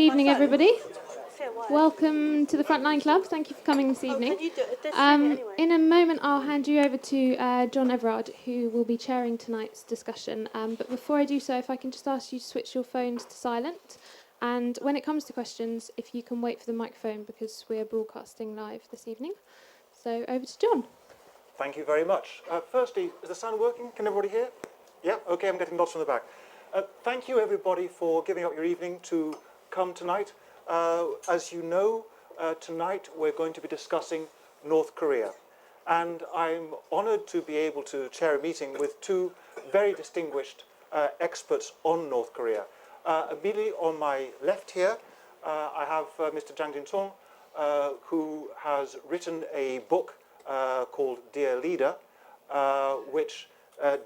evening, everybody. Welcome to the Frontline Club. Thank you for coming this evening. In a moment, I'll hand you over to John Everard, who will be chairing tonight's discussion. But before I do so, if I can just ask you to switch your phones to silent. And when it comes to questions, if you can wait for the microphone, because we are broadcasting live this evening. So over to John. Thank you very much. Firstly, is the sound working? Can everybody hear? Yeah, okay, I'm getting lots from the back. Thank you, everybody, for giving up your evening to come tonight. As you know, tonight we're going to be discussing North Korea. And I'm honoured to be able to chair a meeting with two very distinguished experts on North Korea. Immediately on my left here, I have Mr. Jang Jin-sung, who has written a book called Dear Leader, which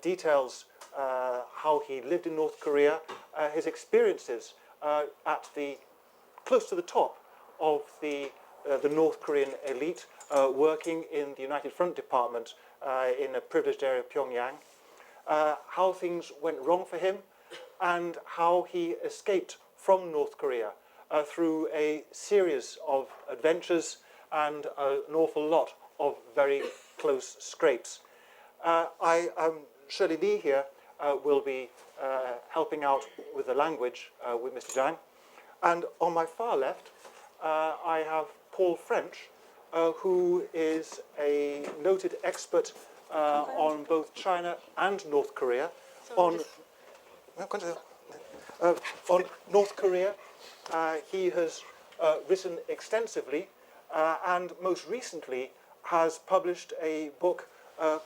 details how he lived in North Korea, his experiences at the close to the top of the North Korean elite, working in the United Front Department in a privileged area of Pyongyang, how things went wrong for him, and how he escaped from North Korea through a series of adventures and an awful lot of very close scrapes. Shirley Lee here will be helping out with the language with Mr. Jang. And on my far left, I have Paul French, who is a noted expert on both China and North Korea. On North Korea, he has written extensively and most recently has published a book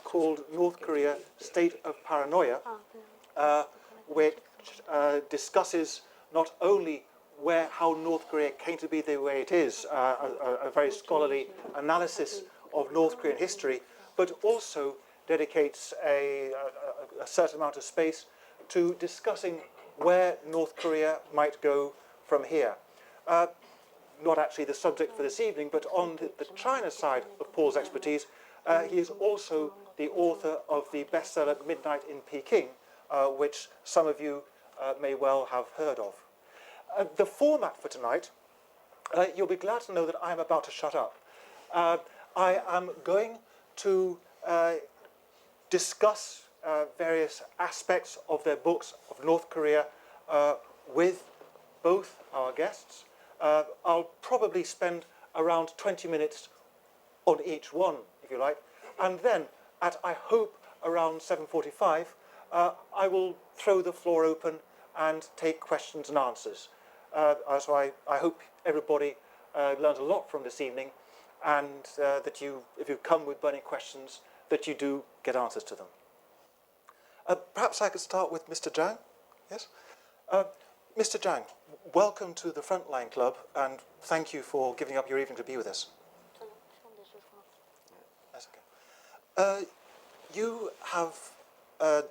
called North Korea, State of Paranoia, which discusses not only how North Korea came to be the way it is, a very scholarly analysis of North Korean history, but also dedicates a certain amount of space to discussing where North Korea might go from here. Not actually the subject for this evening, but on the China side of Paul's expertise, he is also the author of the bestseller Midnight in Peking, which some of you may well have heard of. The format for tonight, you'll be glad to know that I'm about to shut up. I am going to discuss various aspects of their books of North Korea with both our guests. I'll probably spend around 20 minutes on each one, if you like, and then at, I hope, around 7:45, I will throw the floor open and take questions and answers. So I hope everybody learned a lot from this evening, and that you, if you come with burning questions, that you do get answers to them. Perhaps I could start with Mr. Jang. Yes? Mr. Jang, welcome to the Frontline Club, and thank you for giving up your evening to be with us. That's okay. You have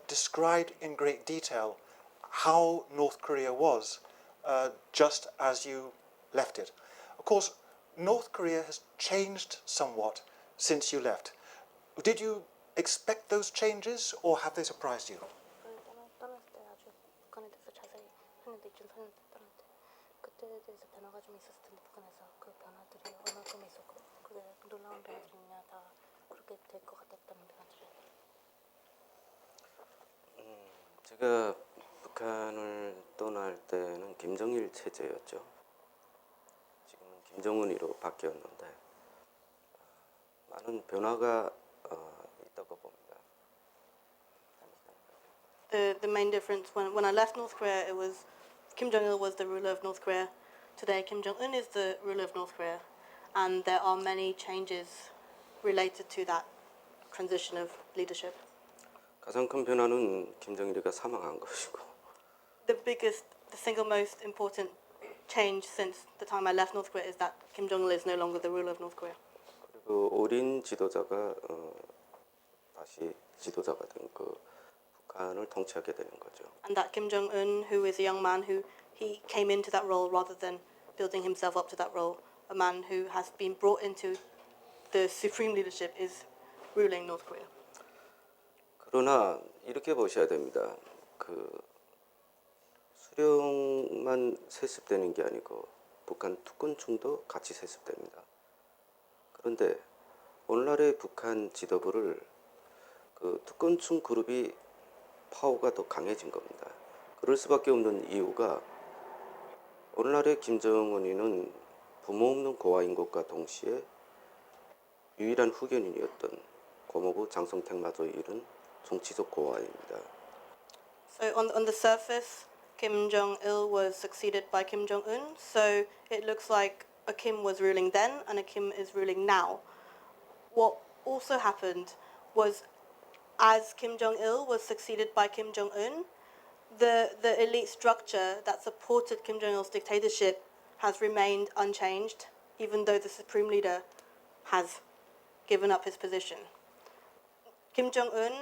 described in great detail how North Korea was just as you left it. Of course, North Korea has changed somewhat since you left. Did you expect those changes, or have they surprised you? 제가 북한을 떠날 때는 김정일 체제였죠. 지금은 김정은이로 바뀌었는데 많은 변화가 있다고 봅니다. The main difference when I left North Korea, it was Kim Jong-il was the ruler of North Korea. Today, Kim Jong-un is the ruler of North Korea, and there are many changes related to that transition of leadership. 가장 큰 변화는 김정일이가 사망한 것이고. The single most important change since the time I left North Korea is that Kim Jong-il is no longer the ruler of North Korea. 그리고 어린 지도자가 다시 지도자가 된 그 북한을 통치하게 되는 거죠. And that Kim Jong-un, who is a young man who he came into that role rather than building himself up to that role, a man who has been brought into the supreme leadership, is ruling North Korea. 그러나 이렇게 보셔야 됩니다. 그 수령만 세습되는 게 아니고 북한 특권층도 같이 세습됩니다. 그런데 오늘날의 북한 지도부를 그 특권층 그룹이 파워가 더 강해진 겁니다. 그럴 수밖에 없는 이유가 오늘날의 김정은이는 부모 없는 고아인 것과 동시에 유일한 후견인이었던 고모부 장성택마저 잃은 정치적 고아입니다. So on the surface, Kim Jong-il was succeeded by Kim Jong-un. So it looks like a Kim was ruling then and a Kim is ruling now. What also happened was, as Kim Jong-il was succeeded by Kim Jong-un, the elite structure that supported Kim Jong-il's dictatorship has remained unchanged, even though the supreme leader has given up his position. Kim Jong-un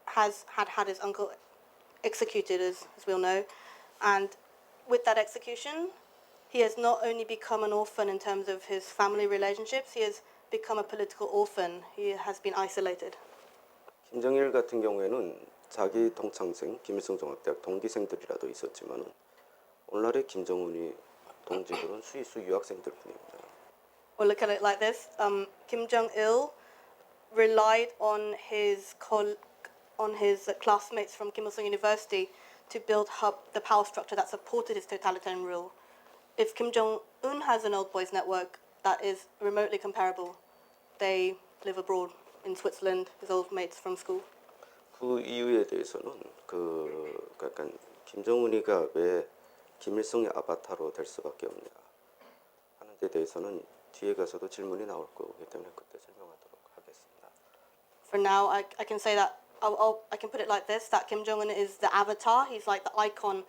has had his uncle executed, as we all know, and with that execution, he has not only become an orphan in terms of his family relationships, he has become a political orphan. He has been isolated. 김정일 같은 경우에는 자기 동창생 김일성 종합대학 동기생들이라도 있었지만 오늘날의 김정은이 동지들은 수의수 유학생들 뿐입니다. Or look at it like this: Kim Jong-il relied on his classmates from Kim Il-sung University to build up the power structure that supported his totalitarian rule. If Kim Jong-un has an old boys network that is remotely comparable, they live abroad in Switzerland, his old mates from school. 그 이유에 대해서는 약간 김정은이가 왜 김일성의 아바타로 될 수밖에 없냐 하는 데 대해서는 뒤에 가서도 질문이 나올 거기 때문에 그때 설명하도록 하겠습니다. For now, I can say that I can put it like this: that Kim Jong-un is the avatar. He's like the icon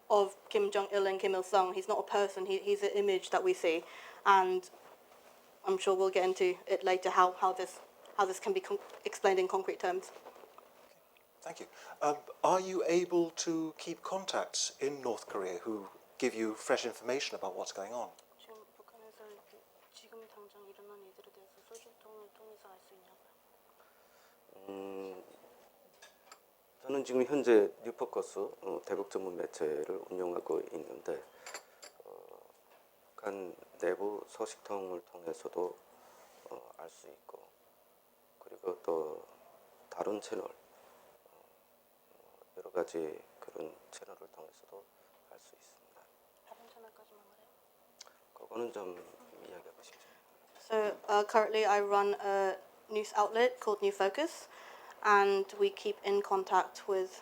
of Kim Jong-il and Kim Il-sung. He's not a person. He's an image that we see, and I'm sure we'll get into it later how this can be explained in concrete terms. Thank you. Are you able to keep contacts in North Korea who give you fresh information about what's going on? 지금 북한에서 지금 당장 일어난 일들에 대해서 소식통을 통해서 알 수 있냐고요? 저는 지금 현재 뉴포커스 대북 전문 매체를 운영하고 있는데 북한 내부 소식통을 통해서도 알 수 있고 그리고 또 다른 채널 여러 가지 그런 채널을 통해서도 알 수 있습니다. 다른 채널까지만 말해요? 그거는 좀 이야기해 보시죠. So currently I run a news outlet called New Focus, and we keep in contact with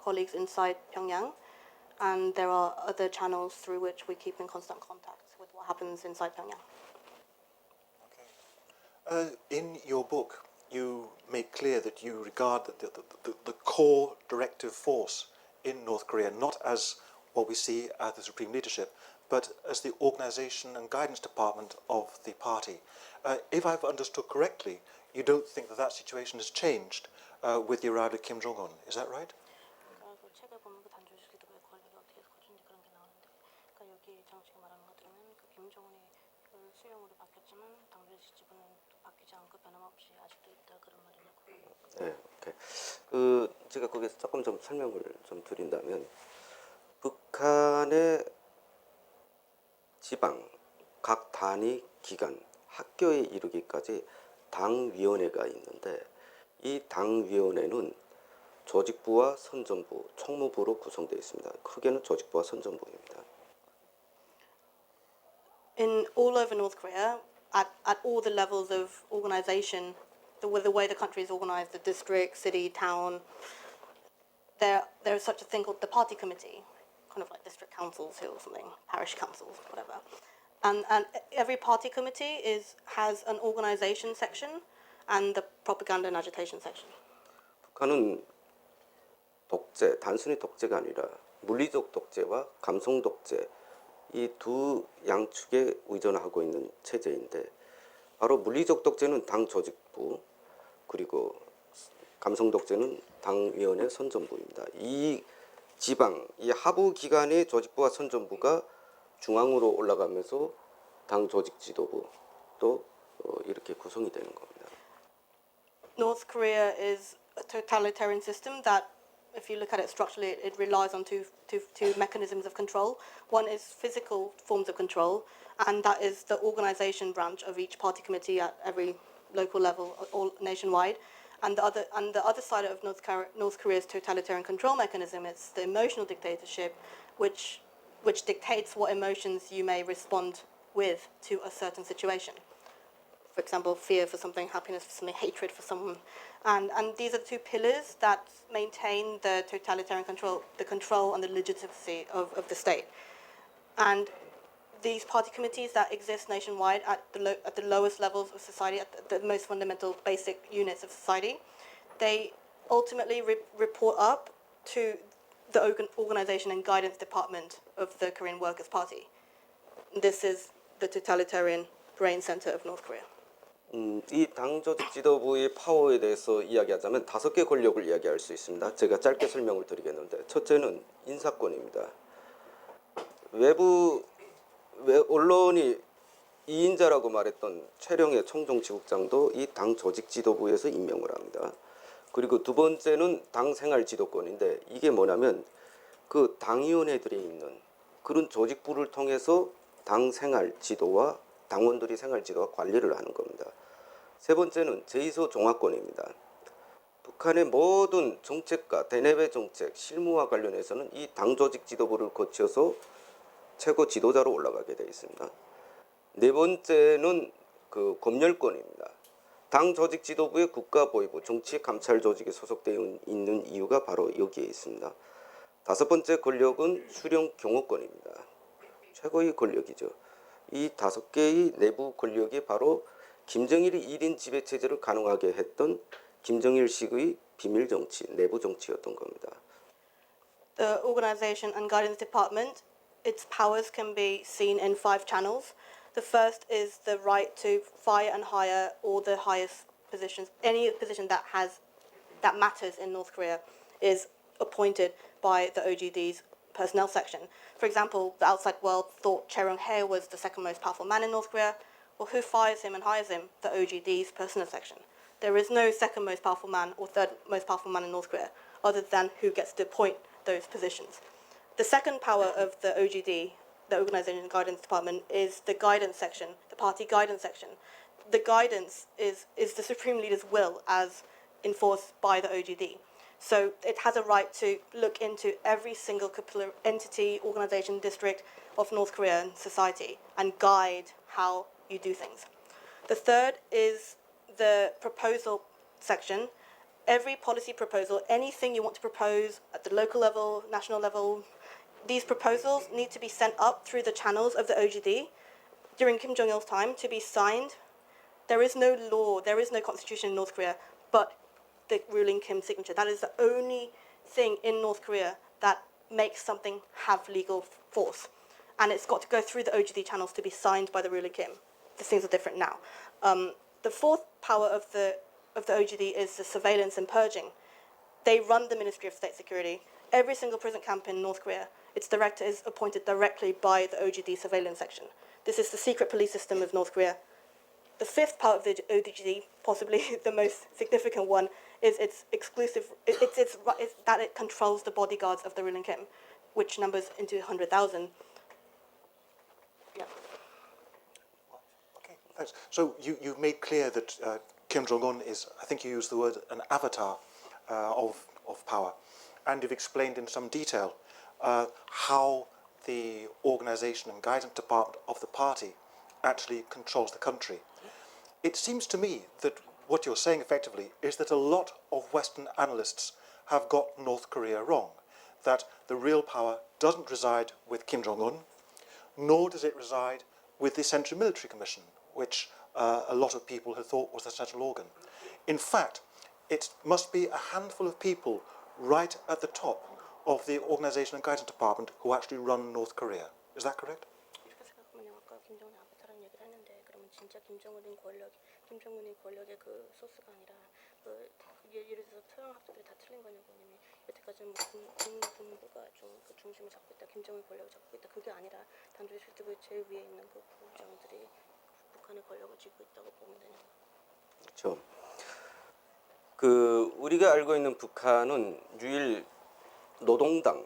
colleagues inside Pyongyang, and there are other channels through which we keep in constant contact with what happens inside Pyongyang. Okay. In your book, you make clear that you regard the core directive force in North Korea not as what we see as the supreme leadership, but as the organization and guidance department of the party. If I've understood correctly, you don't think that situation has changed with the arrival of Kim Jong-un. Is that right? 그 책에 보면 그 단조직기도부의 권력이 어떻게 커진지 그런 게 나오는데, 그러니까 여기 장치가 말하는 것 들으면 그 김정은이 그 수령으로 바뀌었지만 당조직 지분은 바뀌지 않고 변함없이 아직도 있다 그런 말이냐고. 네, 오케이. 제가 거기서 조금 좀 설명을 좀 드린다면 북한의 지방 각 단위 기관 학교에 이르기까지 당위원회가 있는데 이 당위원회는 조직부와 선전부, 총무부로 구성되어 있습니다. 크게는 조직부와 선전부입니다. In all over North Korea, at all the levels of organization, the way the country is organized, the district, city, town, there is such a thing called the party committee, kind of like district councils or something, parish councils, whatever. And every party committee has an organization section and the propaganda and agitation section. 북한은 독재, 단순히 독재가 아니라 물리적 독재와 감성 독재 이 두 양축에 의존하고 있는 체제인데 바로 물리적 독재는 당 조직부 그리고 감성 독재는 당위원회 선전부입니다. 이 지방, 이 하부 기관의 조직부와 선전부가 중앙으로 올라가면서 당 조직 지도부 또 이렇게 구성이 되는 겁니다. North Korea is a totalitarian system that if you look at it structurally, it relies on two mechanisms of control. One is physical forms of control, and that is the organisation branch of each party committee at every local level, all nationwide. And the other side of North Korea's totalitarian control mechanism is the emotional dictatorship, which dictates what emotions you may respond with to a certain situation. For example, fear for something, happiness for something, hatred for someone. And these are two pillars that maintain the totalitarian control, the control and the legitimacy of the state. And these party committees that exist nationwide at the lowest levels of society, at the most fundamental basic units of society, they ultimately report up to the organization and guidance department of the Korean Workers' Party. This is the totalitarian brain center of North Korea. 이 당 조직 지도부의 파워에 대해서 이야기하자면 5개 권력을 이야기할 수 있습니다. 제가 짧게 설명을 드리겠는데, 첫째는 인사권입니다. 외부 언론이 2인자라고 말했던 최령의 총정치국장도 이 당 조직 지도부에서 임명을 합니다. 그리고 두 번째는 당 생활 지도권인데, 이게 뭐냐면 그 당위원회들이 있는 그런 조직부를 통해서 당 생활 지도와 당원들이 생활 지도와 관리를 하는 겁니다. 세 번째는 제2소 종합권입니다. 북한의 모든 정책과 대내외 정책, 실무와 관련해서는 이 당 조직 지도부를 거쳐서 최고 지도자로 올라가게 되어 있습니다. 네 번째는 그 검열권입니다. 당 조직 지도부의 국가보위부, 정치감찰 조직에 소속되어 있는 이유가 바로 여기에 있습니다. 다섯 번째 권력은 수령 경호권입니다. 최고의 권력이죠. 이 5개의 내부 권력이 바로 김정일이 1인 지배체제를 가능하게 했던 김정일식의 비밀 정치, 내부 정치였던 겁니다. The organization and guidance department, its powers can be seen in 5 channels. The first is the right to fire and hire all the highest positions. Any position that matters in North Korea is appointed by the OGD's personnel section. For example, the outside world thought Chae Ryong-hae was the second most powerful man in North Korea. Well, who fires him and hires him? The OGD's personnel section. There is no second most powerful man or third most powerful man in North Korea, other than who gets to appoint those positions. The second power of the OGD, the Organization and Guidance Department, is the guidance section, the party guidance section. The guidance is the supreme leader's will as enforced by the OGD. So it has a right to look into every single entity, organization, district of North Korean society and guide how you do things. The third is the proposal section. Every policy proposal, anything you want to propose at the local level, national level, these proposals need to be sent up through the channels of the OGD during Kim Jong-il's time to be signed. There is no law, there is no constitution in North Korea, but the ruling Kim signature. That is the only thing in North Korea that makes something have legal force. And it's got to go through the OGD channels to be signed by the ruling Kim. The things are different now. The fourth power of the OGD is the surveillance and purging. They run the Ministry of State Security. Every single prison camp in North Korea, its director is appointed directly by the OGD surveillance section. This is the secret police system of North Korea. The fifth part of the OGD, possibly the most significant one, is its exclusive. It's that it controls the bodyguards of the ruling Kim, which numbers into 100,000. Yeah. Okay, thanks. So you've made clear that Kim Jong-un is, I think you used the word, an avatar of power. And you've explained in some detail how the organisation and guidance department of the party actually controls the country. It seems to me that what you're saying effectively is that a lot of Western analysts have got North Korea wrong, that the real power doesn't reside with Kim Jong-un, nor does it reside with the Central Military Commission, which a lot of people had thought was the central organ. In fact, it must be a handful of people right at the top of the Organisation and Guidance Department who actually run North Korea. Is that correct? 진짜 김정은의 권력의 그 소스가 아니라 예를 들어서 토양 합작들이 다 틀린 거냐고 님이 여태까지는 국무부가 좀 그 중심을 잡고 있다, 김정은 권력을 잡고 있다, 그게 아니라 단조직 실득의 제일 위에 있는 그 부장들이 북한의 권력을 쥐고 있다고 보면 되냐고. 그렇죠. 그 우리가 알고 있는 북한은 유일 노동당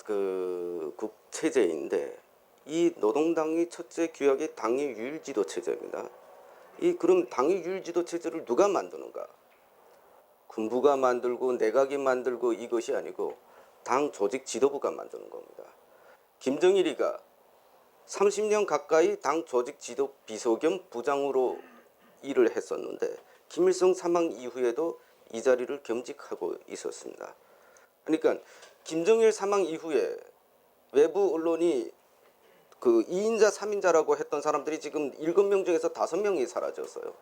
그 국체제인데 이 노동당이 첫째 규약이 당의 유일지도 체제입니다. 이 그럼 당의 유일지도 체제를 누가 만드는가? 군부가 만들고 내각이 만들고 이것이 아니고 당 조직 지도부가 만드는 겁니다. 김정일이가 30년 가까이 당 조직 지도 비서 겸 부장으로 일을 했었는데 김일성 사망 이후에도 이 자리를 겸직하고 있었습니다. 그러니까 김정일 사망 이후에 외부 언론이 그 2인자, 3인자라고 했던 사람들이 지금 7명 중에서 5명이 사라졌어요.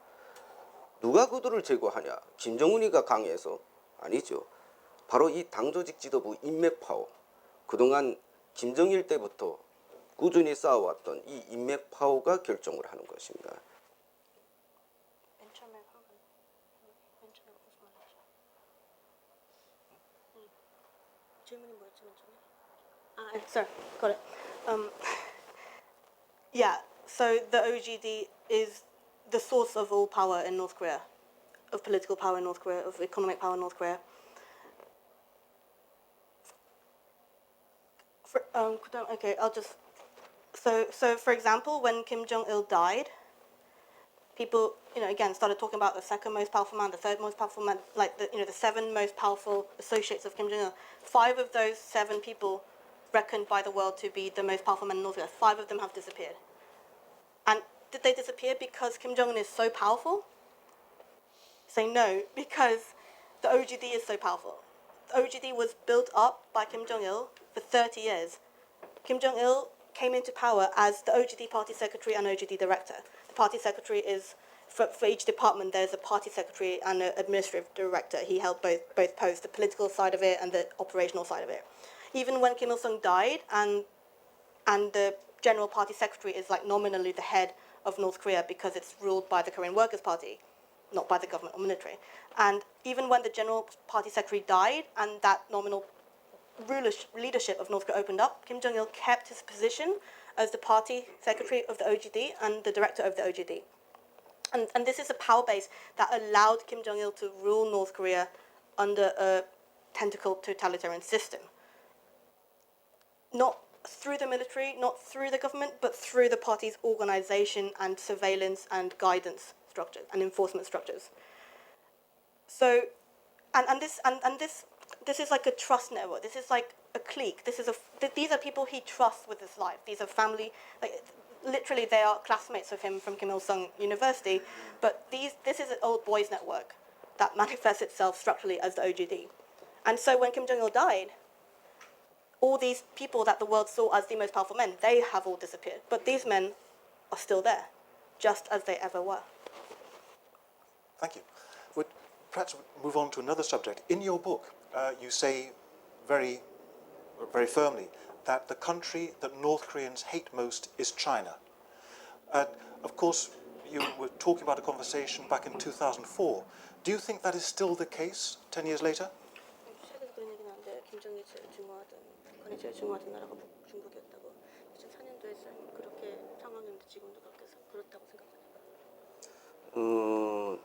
누가 그들을 제거하냐? 김정은이가 강해서? 아니죠. 바로 이 당조직 지도부 인맥 파워. 그동안 김정일 때부터 꾸준히 쌓아왔던 이 인맥 파워가 결정을 하는 것입니다. Sorry, got it. Yeah, so the OGD is the source of all power in North Korea, of political power in North Korea, of economic power in North Korea. Okay, I'll just. So for example, when Kim Jong-il died, people, again started talking about the second most powerful man, the third most powerful man, like the 7 most powerful associates of Kim Jong-il. 5 of those 7 people reckoned by the world to be the most powerful men in North Korea. 5 of them have disappeared. And did they disappear because Kim Jong-un is so powerful? Say no, because the OGD is so powerful. The OGD was built up by Kim Jong-il for 30 years. Kim Jong-il came into power as the OGD party secretary and OGD director. The party secretary is, for each department, there's a party secretary and an administrative director. He held both posts, the political side of it and the operational side of it. Even when Kim Il-sung died and the general party secretary is like nominally the head of North Korea because it's ruled by the Korean Workers' Party, not by the government or military. And even when the general party secretary died and that nominal leadership of North Korea opened up, Kim Jong-il kept his position as the party secretary of the OGD and the director of the OGD. And this is a power base that allowed Kim Jong-il to rule North Korea under a tentacled totalitarian system. Not through the military, not through the government, but through the party's organization and surveillance and guidance structures and enforcement structures. So, this is like a trust network. This is like a clique. These are people he trusts with his life. These are family. Like literally, they are classmates of him from Kim Il-sung University. But this is an old boys network that manifests itself structurally as the OGD. And so when Kim Jong-il died, all these people that the world saw as the most powerful men, they have all disappeared. But these men are still there, just as they ever were. Thank you. We'd perhaps move on to another subject. In your book, you say very, very firmly that the country that North Koreans hate most is China. Of course, you were talking about a conversation back in 2004. Do you think that is still the case 10 years later? 북한이 제일 중요하던 나라가 중국이었다고 2004년도에 그렇게 상황이었는데 지금도 그렇다고 생각하나요?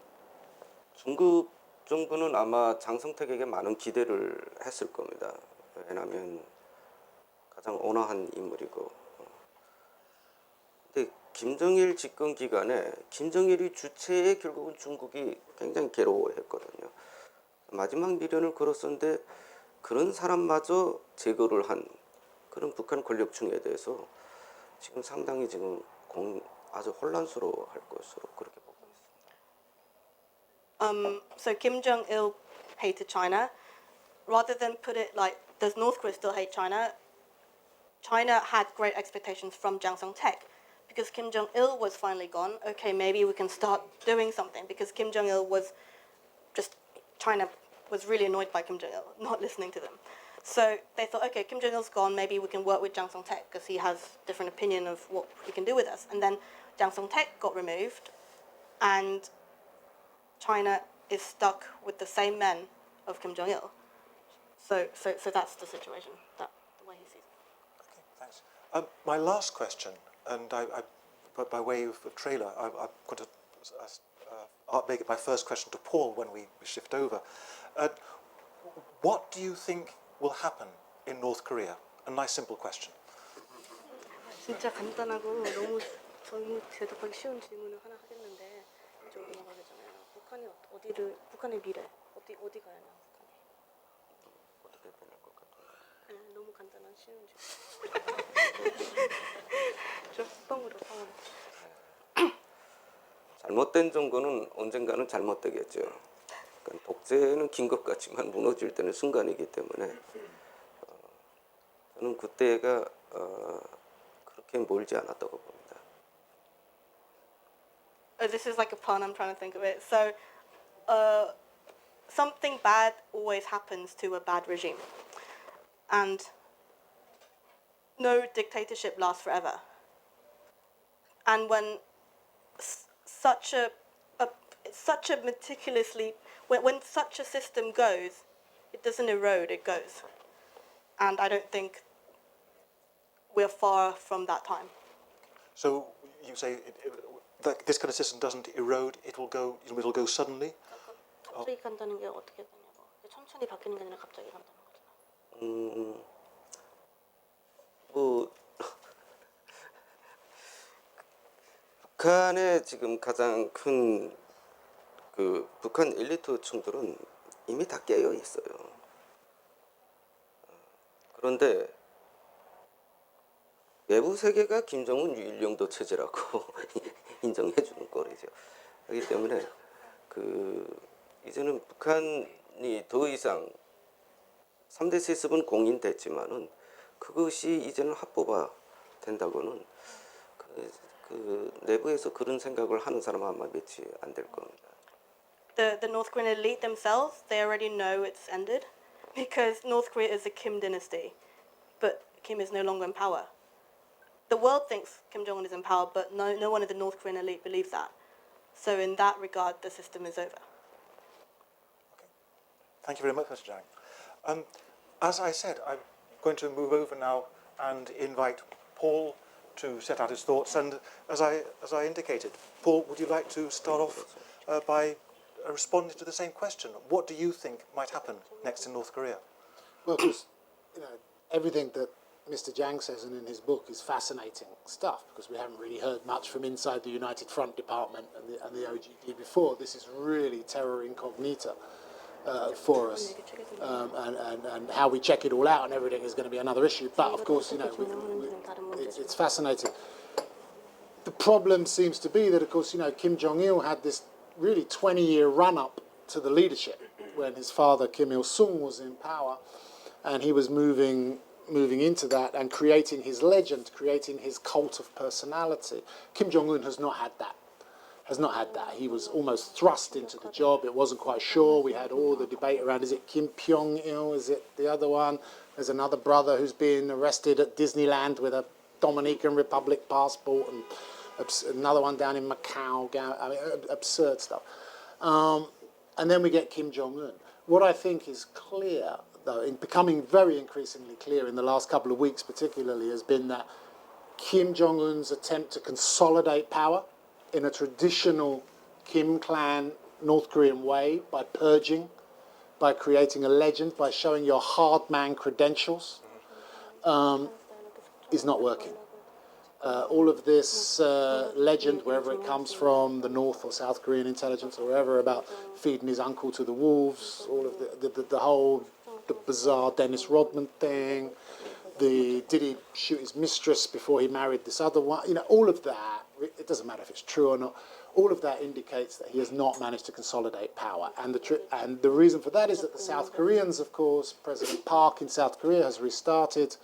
중국 정부는 아마 장성택에게 많은 기대를 했을 겁니다. 왜냐하면 가장 온화한 인물이고. 근데 김정일 집권 기간에 김정일이 주체에 결국은 중국이 굉장히 괴로워했거든요. 마지막 미련을 걸었었는데 그런 사람마저 제거를 한 그런 북한 권력층에 대해서 지금 상당히 지금 아주 혼란스러워할 것으로 그렇게 보고 있습니다. So Kim Jong-il hated China. Rather than put it like, does North Korea still hate China? China had great expectations from Jang Song-taek. Because Kim Jong-il was finally gone, okay, maybe we can start doing something. Because Kim Jong-il was just, China was really annoyed by Kim Jong-il, not listening to them. So they thought, okay, Kim Jong-il's gone, maybe we can work with Jang Song-taek because he has a different opinion of what he can do with us. And then Jang Song-taek got removed and China is stuck with the same men of Kim Jong-il. So that's the situation, the way he sees it. Okay, thanks. My last question, and but by way of a trailer, I'm going to make it my first question to Paul when we shift over. What do you think will happen in North Korea? A nice simple question. 진짜 간단하고 너무 대답하기 쉬운 질문을 하나 하겠는데 좀 넘어가기 전에 북한의 미래 어디 가야 하나 북한이 어떻게 변할 것 같아요? 네, 너무 간단한 쉬운 질문 좀 뻥으로 잘못된 정권은 언젠가는 잘못되겠죠. 그러니까 독재는 긴 것 같지만 무너질 때는 순간이기 때문에 저는 그때가 그렇게 멀지 않았다고 봅니다. This is like a pun, I'm trying to think of it. So, something bad always happens to a bad regime. And no dictatorship lasts forever. And when such a meticulously, when such a system goes, it doesn't erode, it goes. And I don't think we're far from that time. So you say that this kind of system doesn't erode, it will go suddenly? 갑자기 간다는 게 어떻게 되냐고. 천천히 바뀌는 게 아니라 갑자기 간다는 거잖아. 북한의 지금 가장 큰 그 북한 엘리트층들은 이미 다 깨어 있어요. 그런데 외부 세계가 김정은 유일영도 체제라고 인정해 주는 꼴이죠. 그렇기 때문에 이제는 북한이 더 이상 3대 세습은 공인됐지만은 그것이 이제는 합법화 된다고는 그 내부에서 그런 생각을 하는 사람은 아마 몇이 안 될 겁니다. The North Korean elite themselves, they already know it's ended because North Korea is a Kim dynasty, but Kim is no longer in power. The world thinks Kim Jong-un is in power, but no one in the North Korean elite believes that. So in that regard, the system is over. Okay. Thank you very much, Mr. Jang. As I said, I'm going to move over now and invite Paul to set out his thoughts. And as I indicated, Paul, would you like to start off by responding to the same question? What do you think might happen next in North Korea? Well, because everything that Mr. Jang says and in his book is fascinating stuff, because we haven't really heard much from inside the United Front Department and the OGD before. This is really terror incognita for us, and how we check it all out and everything is going to be another issue. But of course, it's fascinating. The problem seems to be that, of course, Kim Jong-il had this really 20-year run-up to the leadership when his father Kim Il-sung was in power, and he was moving into that and creating his legend, creating his cult of personality. Kim Jong-un has not had that. He was almost thrust into the job. It wasn't quite sure. We had all the debate around, is it Kim Jong-il? Is it the other one? There's another brother who's been arrested at Disneyland with a Dominican Republic passport, and another one down in Macau. I mean, absurd stuff. And then we get Kim Jong-un. What I think is clear, though, in becoming very increasingly clear in the last couple of weeks particularly, has been that Kim Jong-un's attempt to consolidate power in a traditional Kim clan North Korean way, by purging, by creating a legend, by showing your hard man credentials, is not working. All of this legend, wherever it comes from, the North or South Korean intelligence or wherever, about feeding his uncle to the wolves, all of the bizarre Dennis Rodman thing, did he shoot his mistress before he married this other one? All of that, it doesn't matter if it's true or not, all of that indicates that he has not managed to consolidate power. And the reason for that is that the South Koreans, of course, President Park in South Korea has restarted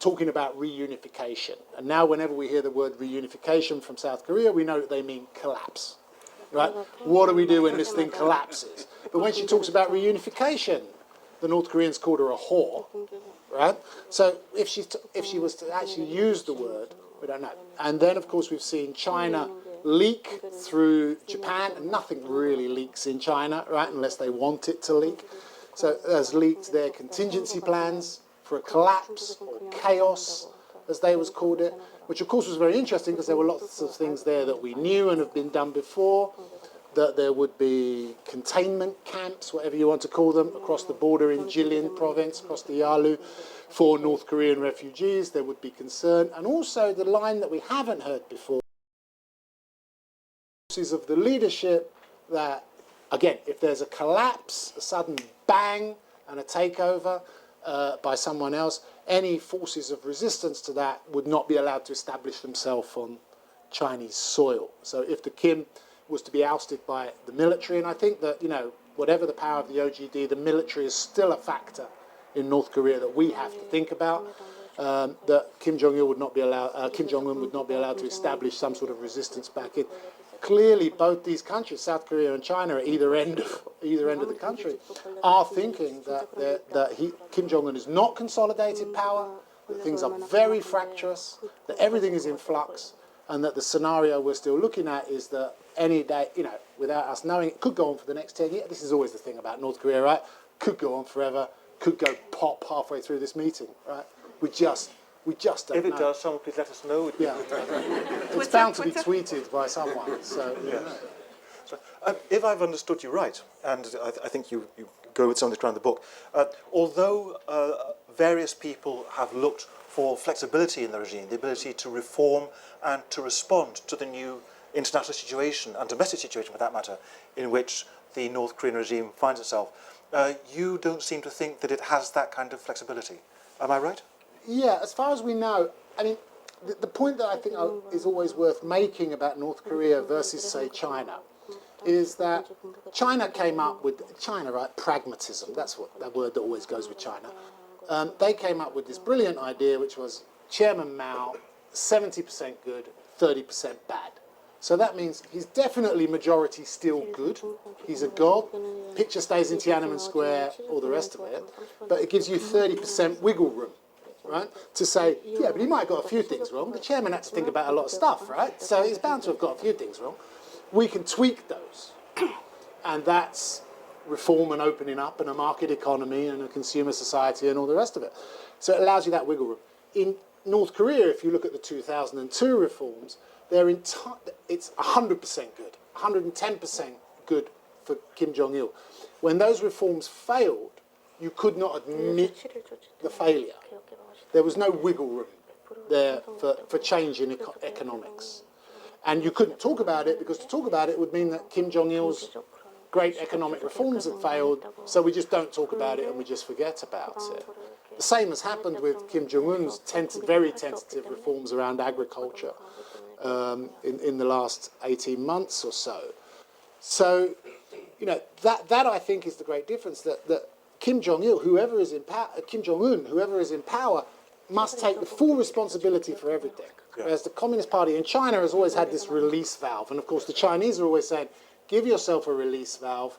talking about reunification. And now whenever we hear the word reunification from South Korea, we know that they mean collapse. Right? What do we do when this thing collapses? But when she talks about reunification, the North Koreans called her a whore, right? So if she was to actually use the word, we don't know. And then, of course, we've seen China leak through Japan, and nothing really leaks in China, right, unless they want it to leak. So there's leaked their contingency plans for a collapse or chaos, as they was called it, which of course was very interesting because there were lots of things there that we knew and have been done before. that there would be containment camps, whatever you want to call them, across the border in Jilin province, across the Yalu, for North Korean refugees. There would be concern. And also the line that we haven't heard before, of the leadership, that, again, if there's a collapse, a sudden bang and a takeover by someone else, any forces of resistance to that would not be allowed to establish themselves on Chinese soil. So if the Kim was to be ousted by the military, and I think that, you know, whatever the power of the OGD, the military is still a factor in North Korea that we have to think about, that Kim Jong-il would not be allowed, Kim Jong-un would not be allowed to establish some sort of resistance back in. Clearly, both these countries, South Korea and China, at either end of the country, are thinking that Kim Jong-un is not consolidated power, that things are very fractious, that everything is in flux, and that the scenario we're still looking at is that any day, you know, without us knowing, it could go on for the next 10 years. This is always the thing about North Korea, right? Could go on forever, could go pop halfway through this meeting, right? We just don't know. If it does, someone please let us know. Yeah. It's bound to be tweeted by someone, so... Yeah. So, if I've understood you right, and I think you go with some of this around the book, although various people have looked for flexibility in the regime, the ability to reform and to respond to the new international situation, and domestic situation for that matter, in which the North Korean regime finds itself, you don't seem to think that it has that kind of flexibility. Am I right? Yeah, as far as we know, I mean, the point that I think is always worth making about North Korea versus, say, China, is that China came up with, right, pragmatism, that's what that word that always goes with China. They came up with this brilliant idea, which was Chairman Mao, 70% good, 30% bad. So that means he's definitely majority still good. He's a god. Picture stays in Tiananmen Square, all the rest of it. But it gives you 30% wiggle room, right? To say, yeah, but he might have got a few things wrong. The chairman had to think about a lot of stuff, right? So he's bound to have got a few things wrong. We can tweak those. And that's reform and opening up and a market economy and a consumer society and all the rest of it. So it allows you that wiggle room. In North Korea, if you look at the 2002 reforms, it's 100% good, 110% good for Kim Jong-il. When those reforms failed, you could not admit the failure. There was no wiggle room there for change in economics. And you couldn't talk about it, because to talk about it would mean that Kim Jong-il's great economic reforms had failed, so we just don't talk about it and we just forget about it. The same has happened with Kim Jong-un's very tentative reforms around agriculture in the last 18 months or so. So, you know, that I think is the great difference, that Kim Jong-il, whoever is in power, Kim Jong-un, whoever is in power, must take the full responsibility for everything. Yeah. Whereas the Communist Party in China has always had this release valve. And of course the Chinese are always saying, give yourself a release valve,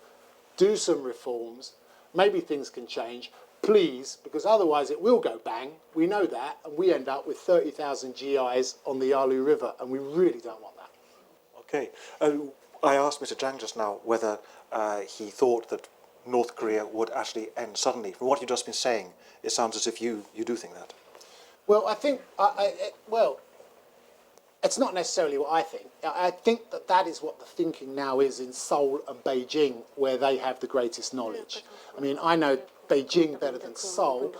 do some reforms, maybe things can change, please, because otherwise it will go bang. We know that, and we end up with 30,000 GIs on the Yalu River, and we really don't want that. Okay. I asked Mr. Jang just now whether he thought that North Korea would actually end suddenly. From what you've just been saying, it sounds as if you do think that. Well, I think, well, it's not necessarily what I think. I think that is what the thinking now is in Seoul and Beijing, where they have the greatest knowledge. I mean, I know Beijing better than Seoul.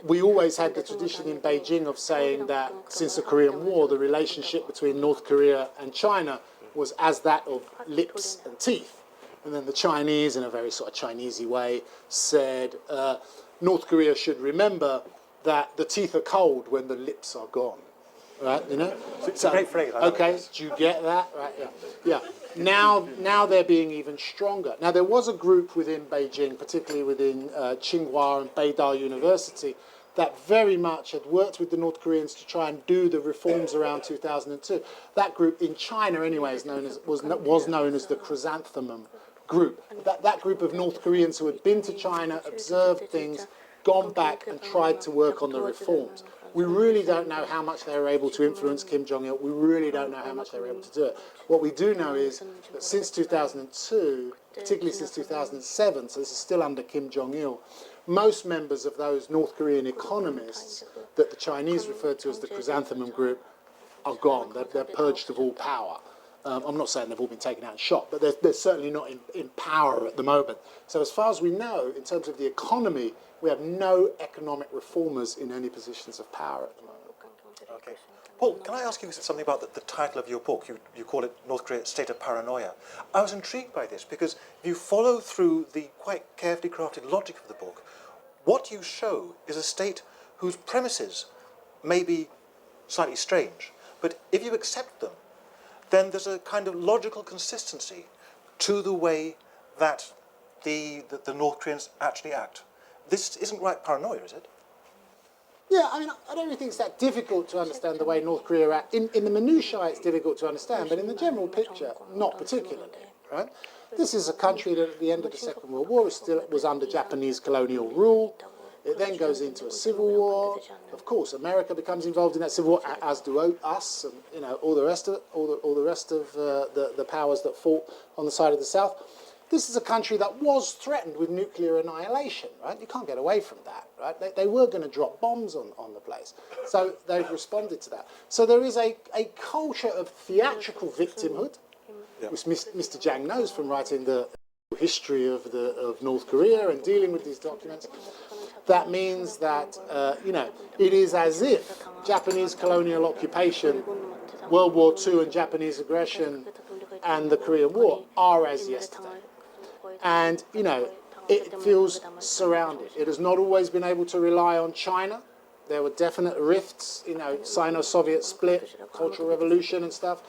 We always had the tradition in Beijing of saying that since the Korean War, the relationship between North Korea and China was as that of lips and teeth. And then the Chinese, in a very sort of Chinesey way, said North Korea should remember that the teeth are cold when the lips are gone. Right, you know? It's a great phrase. Okay, do you get that? Right, yeah. Now they're being even stronger. Now, there was a group within Beijing, particularly within Tsinghua and Beidao University, that very much had worked with the North Koreans to try and do the reforms around 2002. That group in China, anyway, was known as the Chrysanthemum Group. That group of North Koreans who had been to China, observed things, gone back and tried to work on the reforms. We really don't know how much they were able to influence Kim Jong-il. We really don't know how much they were able to do it. What we do know is that since 2002, particularly since 2007, so this is still under Kim Jong-il, most members of those North Korean economists that the Chinese referred to as the Chrysanthemum Group are gone. They're purged of all power. I'm not saying they've all been taken out and shot, but they're certainly not in power at the moment. So as far as we know, in terms of the economy, we have no economic reformers in any positions of power at the moment. Okay. Paul, can I ask you something about the title of your book? You call it North Korea State of Paranoia. I was intrigued by this because if you follow through the quite carefully crafted logic of the book, what you show is a state whose premises may be slightly strange, but if you accept them, then there's a kind of logical consistency to the way that the North Koreans actually act. This isn't right paranoia, is it? Yeah, I mean, I don't really think it's that difficult to understand the way North Korea act. In the minutiae, it's difficult to understand, but in the general picture, not particularly, right? This is a country that at the end of the Second World War was under Japanese colonial rule. It then goes into a civil war. Of course, America becomes involved in that civil war, as do us, and all the rest of the powers that fought on the side of the South. This is a country that was threatened with nuclear annihilation, right? You can't get away from that, right? They were going to drop bombs on the place. So they've responded to that. So there is a culture of theatrical victimhood, which Mr. Jang knows from writing the history of North Korea and dealing with these documents. That means that, it is as if Japanese colonial occupation, World War II and Japanese aggression and the Korean War are as yesterday. And, it feels surrounded. It has not always been able to rely on China. There were definite rifts, Sino-Soviet split, Cultural Revolution and stuff,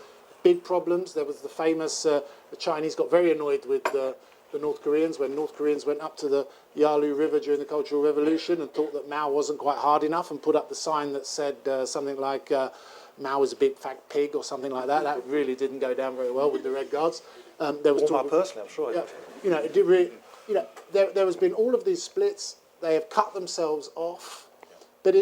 big problems. There was the famous, the Chinese got very annoyed with the North Koreans when North Koreans went up to the Yalu River during the Cultural Revolution and thought that Mao wasn't quite hard enough and put up the sign that said something like Mao was a big fat pig or something like that. That really didn't go down very well with the Red Guards. There was Mao personally, I'm sure. Yeah, it did really. There has been all of these splits. They have cut themselves off, but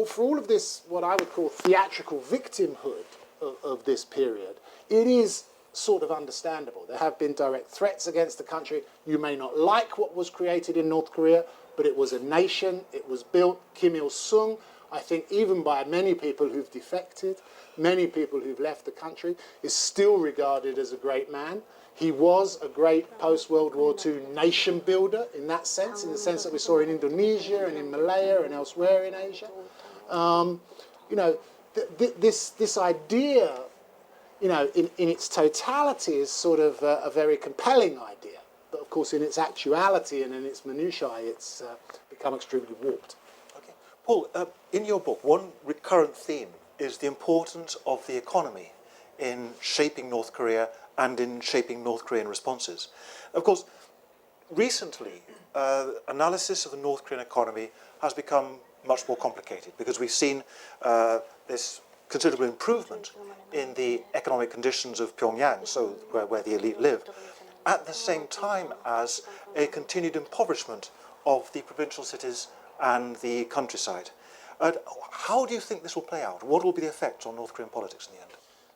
for all of this, what I would call theatrical victimhood of this period, it is sort of understandable. There have been direct threats against the country. You may not like what was created in North Korea, but it was a nation. It was built. Kim Il-sung, I think, even by many people who've defected, many people who've left the country, is still regarded as a great man. He was a great post-World War II nation builder in that sense, in the sense that we saw in Indonesia and in Malaya and elsewhere in Asia. This idea, in its totality is sort of a very compelling idea. But of course, in its actuality and in its minutiae, it's become extremely warped. Okay. Paul, in your book, one recurrent theme is the importance of the economy in shaping North Korea and in shaping North Korean responses. Of course, recently, analysis of the North Korean economy has become much more complicated because we've seen this considerable improvement in the economic conditions of Pyongyang, so where the elite live, at the same time as a continued impoverishment of the provincial cities and the countryside. How do you think this will play out? What will be the effect on North Korean politics in the end?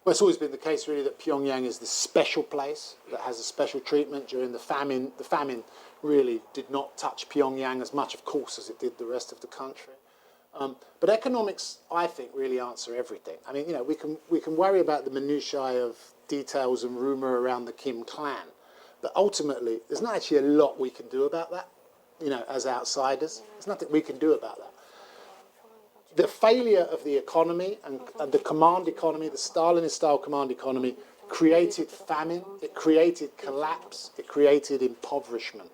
Well, it's always been the case, really, that Pyongyang is this special place that has a special treatment during the famine. The famine really did not touch Pyongyang as much, of course, as it did the rest of the country. But economics, I think, really answer everything. I mean, we can worry about the minutiae of details and rumour around the Kim clan, but ultimately, there's not actually a lot we can do about that, as outsiders. There's nothing we can do about that. The failure of the economy and the command economy, the Stalinist-style command economy, created famine, it created collapse, it created impoverishment.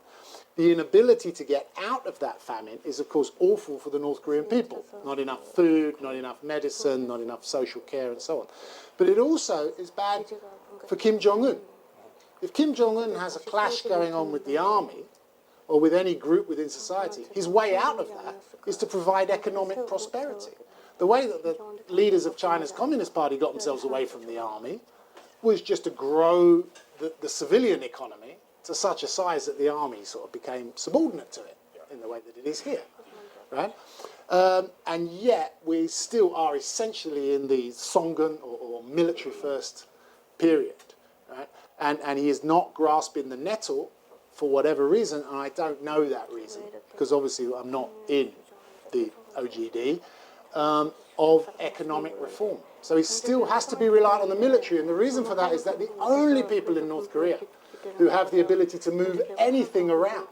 The inability to get out of that famine is, of course, awful for the North Korean people. Not enough food, not enough medicine, not enough social care, and so on. But it also is bad for Kim Jong-un. If Kim Jong-un has a clash going on with the army, or with any group within society, his way out of that is to provide economic prosperity. The way that the leaders of China's Communist Party got themselves away from the army was just to grow the civilian economy to such a size that the army sort of became subordinate to it in the way that it is here, right? And yet we still are essentially in the Songun or military first period, right? And he is not grasping the nettle for whatever reason, and I don't know that reason, because obviously I'm not in the OGD. of economic reform. So he still has to be reliant on the military, and the reason for that is that the only people in North Korea who have the ability to move anything around,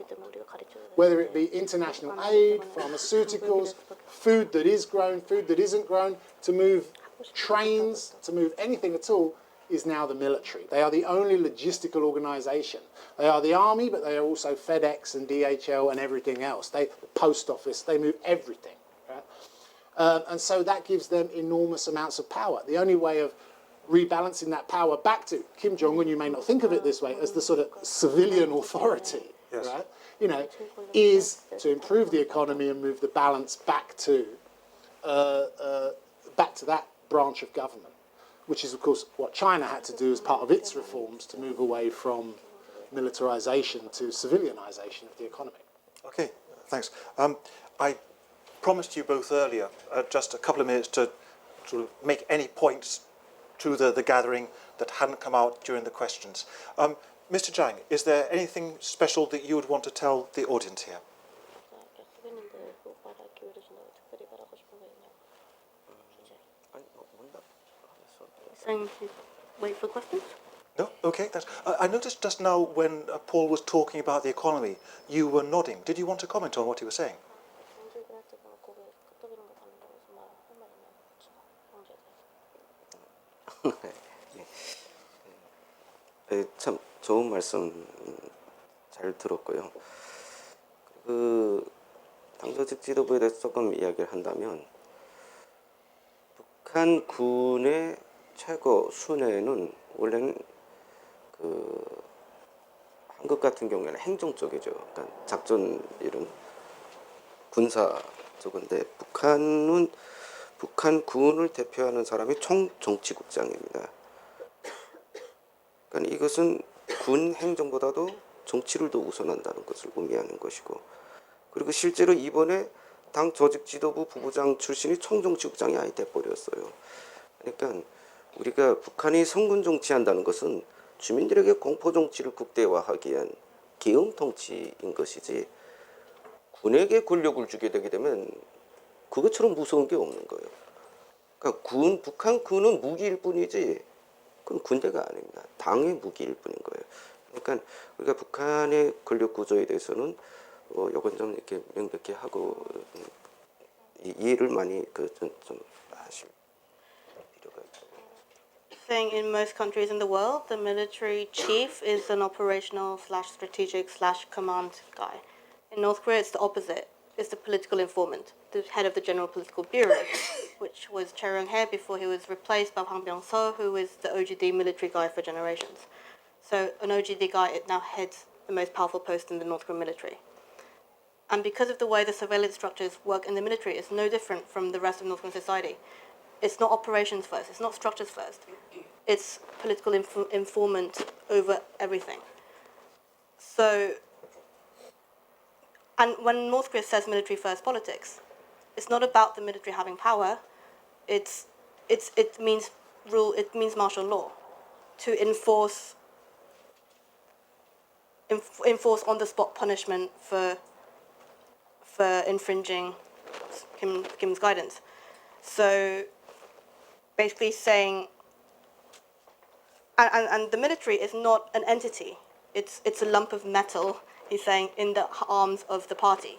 whether it be international aid, pharmaceuticals, food that is grown, food that isn't grown, to move trains, to move anything at all, is now the military. They are the only logistical organisation. They are the army, but they are also FedEx and DHL and everything else. The post office, they move everything. Right? And so that gives them enormous amounts of power. The only way of rebalancing that power back to Kim Jong-un, you may not think of it this way, as the sort of civilian authority, Yes. right? You know, is to improve the economy and move the balance back to that branch of government, which is, of course, what China had to do as part of its reforms to move away from militarization to civilianization of the economy. Okay, thanks. I promised you both earlier just a couple of minutes to sort of make any points to the gathering that hadn't come out during the questions. Mr. Jang, is there anything special that you would want to tell the audience here? Saying to wait for questions? No? Okay. I noticed just now when Paul was talking about the economy, you were nodding. Did you want to comment on what he was saying? 네, 참 좋은 말씀 잘 들었고요. 그 당조직 지도부에 대해서 조금 이야기를 한다면 북한 군의 최고 순회는 원래는 그 한국 같은 경우에는 행정 쪽이죠. 그러니까 작전 이름 군사 쪽인데 북한 군을 대표하는 사람이 총정치국장입니다. 그러니까 이것은 군 행정보다도 정치를 더 우선한다는 것을 의미하는 것이고, 그리고 실제로 이번에 당 조직 지도부 부부장 출신이 총정치국장이 아예 돼버렸어요. 그러니까 우리가 북한이 성군 정치한다는 것은 주민들에게 공포 정치를 극대화하기 위한 계엄 통치인 것이지, 군에게 권력을 주게 되게 되면 그것처럼 무서운 게 없는 거예요. 그러니까 북한 군은 무기일 뿐이지 그건 군대가 아닙니다. 당의 무기일 뿐인 거예요. 그러니까 우리가 북한의 권력 구조에 대해서는 이건 좀 이렇게 명백히 하고 이해를 많이 좀 하실 필요가 있고. Saying in most countries in the world, the military chief is an operational / strategic / command guy. In North Korea, it's the opposite. It's the political informant, the head of the General Political Bureau, which was Choi Ryong-hae before he was replaced by Hwang Byung-seo, who is the OGD military guy for generations. So an OGD guy now heads the most powerful post in the North Korean military. And because of the way the surveillance structures work in the military, it's no different from the rest of North Korean society. It's not operations first, it's not structures first. It's political informant over everything. So, and when North Korea says military first politics, it's not about the military having power. It means martial law, to enforce on the spot punishment for infringing Kim's guidance. So basically saying, and the military is not an entity. It's a lump of metal, he's saying, in the arms of the party.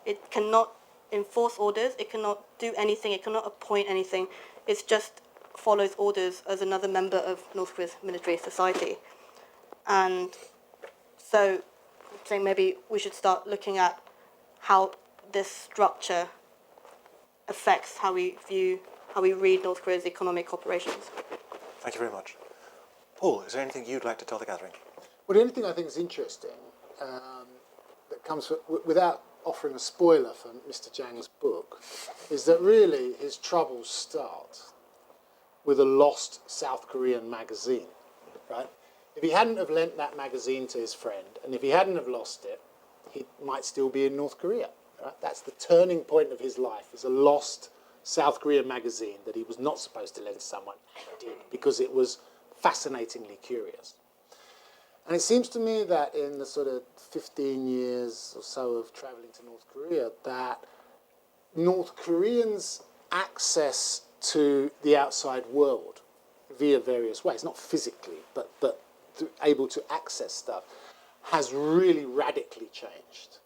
It cannot enforce orders, it cannot do anything, it cannot appoint anything. It just follows orders as another member of North Korea's military society. And so saying maybe we should start looking at how this structure affects how we read North Korea's economic operations. Thank you very much. Paul, is there anything you'd like to tell the gathering? Well, the only thing I think is interesting that comes without offering a spoiler for Mr. Jang's book is that really his troubles start with a lost South Korean magazine, right? If he hadn't have lent that magazine to his friend, and if he hadn't have lost it, he might still be in North Korea. Right? That's the turning point of his life, is a lost South Korean magazine that he was not supposed to lend to someone, and did, because it was fascinatingly curious. And it seems to me that in the sort of 15 years or so of travelling to North Korea, that North Koreans access to the outside world via various ways, not physically, but able to access stuff, has really radically changed.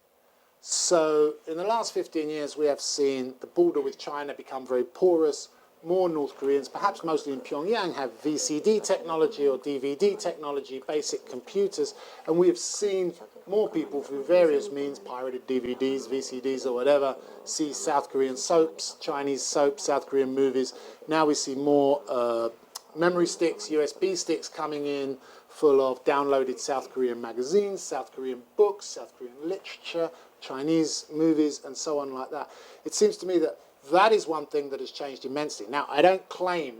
So in the last 15 years, we have seen the border with China become very porous. More North Koreans, perhaps mostly in Pyongyang, have VCD technology or DVD technology, basic computers, and we have seen more people through various means, pirated DVDs, VCDs or whatever, see South Korean soaps, Chinese soaps, South Korean movies. Now we see more memory sticks, USB sticks coming in full of downloaded South Korean magazines, South Korean books, South Korean literature, Chinese movies, and so on like that. It seems to me that that is one thing that has changed immensely. Now, I don't claim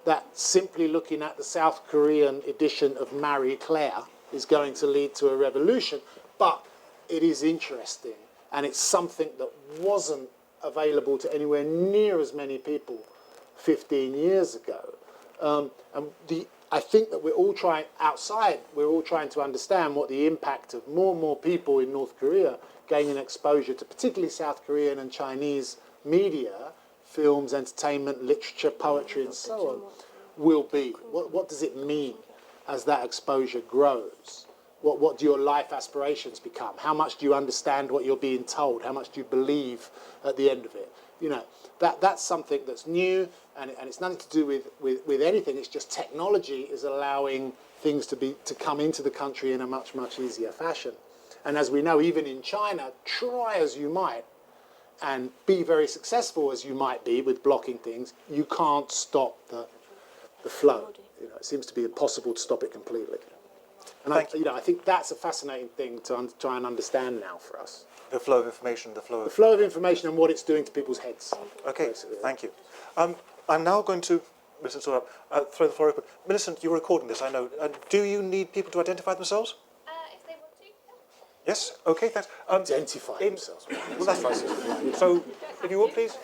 that simply looking at the South Korean edition of Marie Claire is going to lead to a revolution, but it is interesting, and it's something that wasn't available to anywhere near as many people 15 years ago. I think that we're all trying to understand what the impact of more and more people in North Korea gaining exposure to particularly South Korean and Chinese media, films, entertainment, literature, poetry, and so on, will be. What does it mean as that exposure grows? What do your life aspirations become? How much do you understand what you're being told? How much do you believe at the end of it? You know, that's something that's new, and it's nothing to do with anything. It's just technology is allowing things to come into the country in a much, much easier fashion. And as we know, even in China, try as you might, and be very successful as you might be with blocking things, you can't stop the flow. You know, it seems to be impossible to stop it completely. And I think that's a fascinating thing to try and understand now for us. The flow of information, the flow of information and what it's doing to people's heads. Okay, basically. Thank you. I'm now going to, Mr. Sorab, throw the floor open. Millicent, you're recording this, I know. Do you need people to identify themselves? If they want to. Yes, okay, thanks. Identify themselves. Well, that's fine. So, if you would please,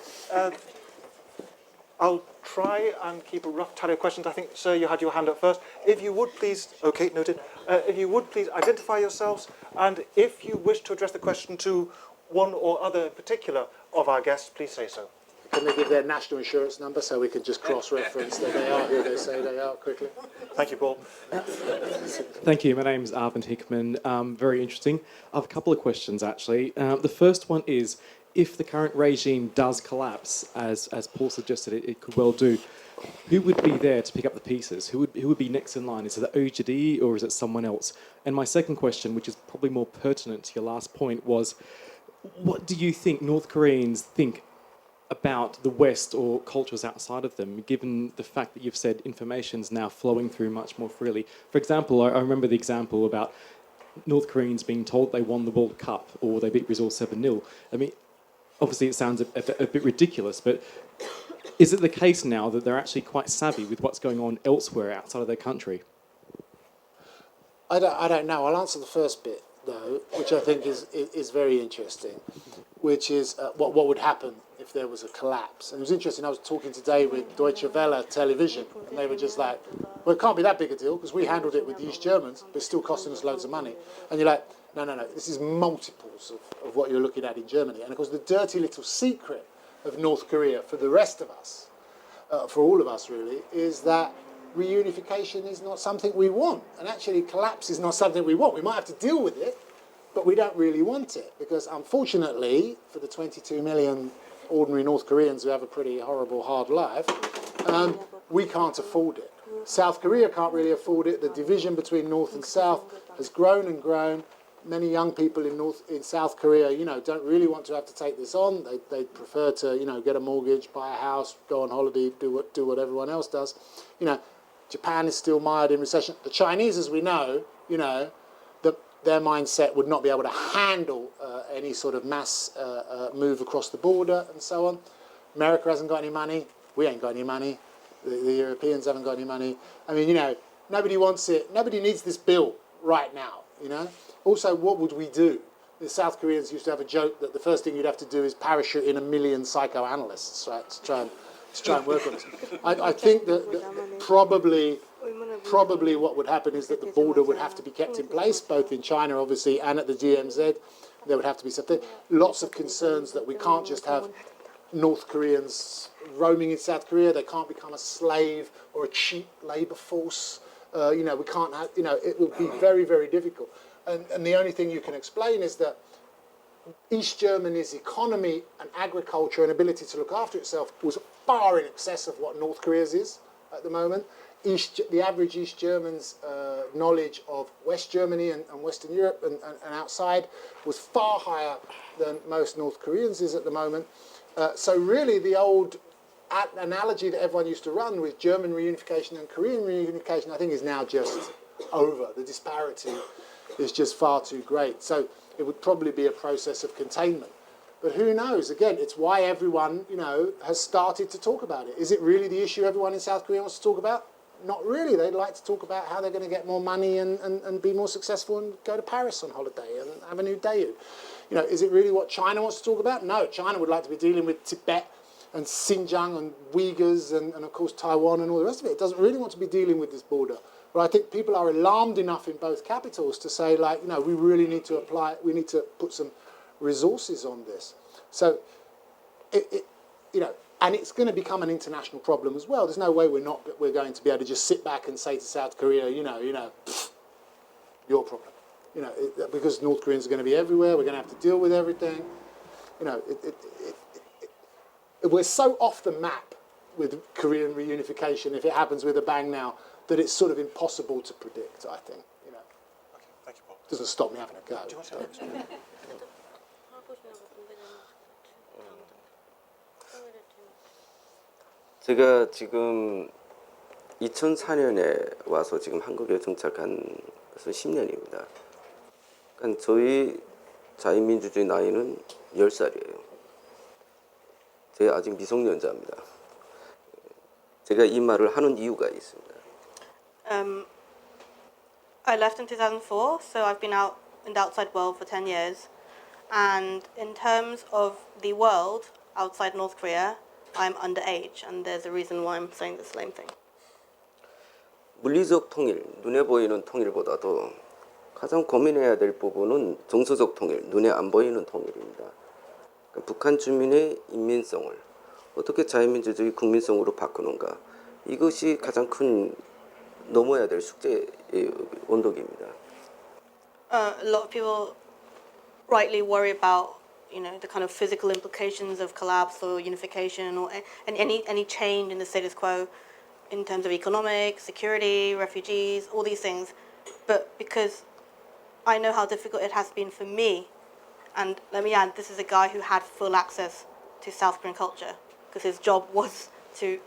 I'll try and keep a rough tally of questions. I think, sir, you had your hand up first. If you would please, okay, noted. If you would please identify yourselves, and if you wish to address the question to one or other in particular of our guests, please say so. Can they give their national insurance number so we can just cross-reference that they are who they say they are quickly? Thank you, Paul. Thank you. My name's Arvind Hickman. Very interesting. I have a couple of questions, actually. The first one is, if the current regime does collapse, as Paul suggested it could well do, who would be there to pick up the pieces? Who would be next in line? Is it the OJD or is it someone else? And my second question, which is probably more pertinent to your last point, was what do you think North Koreans think about the West or cultures outside of them, given the fact that you've said information's now flowing through much more freely? For example, I remember the example about North Koreans being told they won the World Cup or they beat Brazil 7-0. I mean, obviously it sounds a bit ridiculous, but is it the case now that they're actually quite savvy with what's going on elsewhere outside of their country? I don't know. I'll answer the first bit, though, which I think is very interesting, which is what would happen if there was a collapse. And it was interesting, I was talking today with Deutsche Welle television, and they were just like, well, it can't be that big a deal, because we handled it with the East Germans, but it's still costing us loads of money. And you're like, no, this is multiples of what you're looking at in Germany. And of course, the dirty little secret of North Korea for the rest of us, for all of us really, is that reunification is not something we want. And actually, collapse is not something we want. We might have to deal with it, but we don't really want it. Because unfortunately, for the 22 million ordinary North Koreans who have a pretty horrible, hard life, we can't afford it. South Korea can't really afford it. The division between North and South has grown and grown. Many young people in South Korea, don't really want to have to take this on. They prefer to, get a mortgage, buy a house, go on holiday, do what everyone else does. Japan is still mired in recession. The Chinese, as we know, their mindset would not be able to handle any sort of mass move across the border and so on. America hasn't got any money. We ain't got any money. The Europeans haven't got any money. I mean, nobody wants it. Nobody needs this bill right now, Also, what would we do? The South Koreans used to have a joke that the first thing you'd have to do is parachute in 1 million psychoanalysts, right, to try and work on this. I think that probably what would happen is that the border would have to be kept in place, both in China, obviously, and at the DMZ. There would have to be something. Lots of concerns that we can't just have North Koreans roaming in South Korea. They can't become a slave or a cheap labour force. We can't have, it would be very, very difficult. And the only thing you can explain is that East Germany's economy and agriculture and ability to look after itself was far in excess of what North Korea's is at the moment. The average East German's knowledge of West Germany and Western Europe and outside was far higher than most North Koreans is at the moment. So really the old analogy that everyone used to run with German reunification and Korean reunification, I think is now just over. The disparity is just far too great. So it would probably be a process of containment. But who knows? Again, it's why everyone, has started to talk about it. Is it really the issue everyone in South Korea wants to talk about? Not really. They'd like to talk about how they're going to get more money and be more successful and go to Paris on holiday and have a new day. Is it really what China wants to talk about? No, China would like to be dealing with Tibet and Xinjiang and Uyghurs and of course Taiwan and all the rest of it. It doesn't really want to be dealing with this border. But I think people are alarmed enough in both capitals to say, we really need to we need to put some resources on this. So, and it's going to become an international problem as well. There's no way we're going to be able to just sit back and say to South Korea, your problem. Because North Koreans are going to be everywhere, we're going to have to deal with everything. We're so off the map with Korean reunification, if it happens with a bang now, that it's sort of impossible to predict, I think. Okay, thank you, Paul. Doesn't stop me having a go. Do you want to say that? 제가 지금 2004년에 와서 지금 한국에 정착한 것은 10년입니다. 그러니까 저희 자유민주주의 나이는 10살이에요. 제가 아직 미성년자입니다. 제가 이 말을 하는 이유가 있습니다. I left in 2004, so I've been out in the outside world for 10 years. And in terms of the world outside North Korea, I'm underage, and there's a reason why I'm saying the same thing. 물리적 통일, 눈에 보이는 통일보다도 가장 고민해야 될 부분은 정서적 통일, 눈에 안 보이는 통일입니다. 그러니까 북한 주민의 인민성을 어떻게 자유민주주의 국민성으로 바꾸는가, 이것이 가장 큰 넘어야 될 숙제의 원동기입니다. A lot of people rightly worry about, the kind of physical implications of collapse or unification or any change in the status quo in terms of economic, security, refugees, all these things. But because I know how difficult it has been for me, and let me add, this is a guy who had full access to South Korean culture because his job was to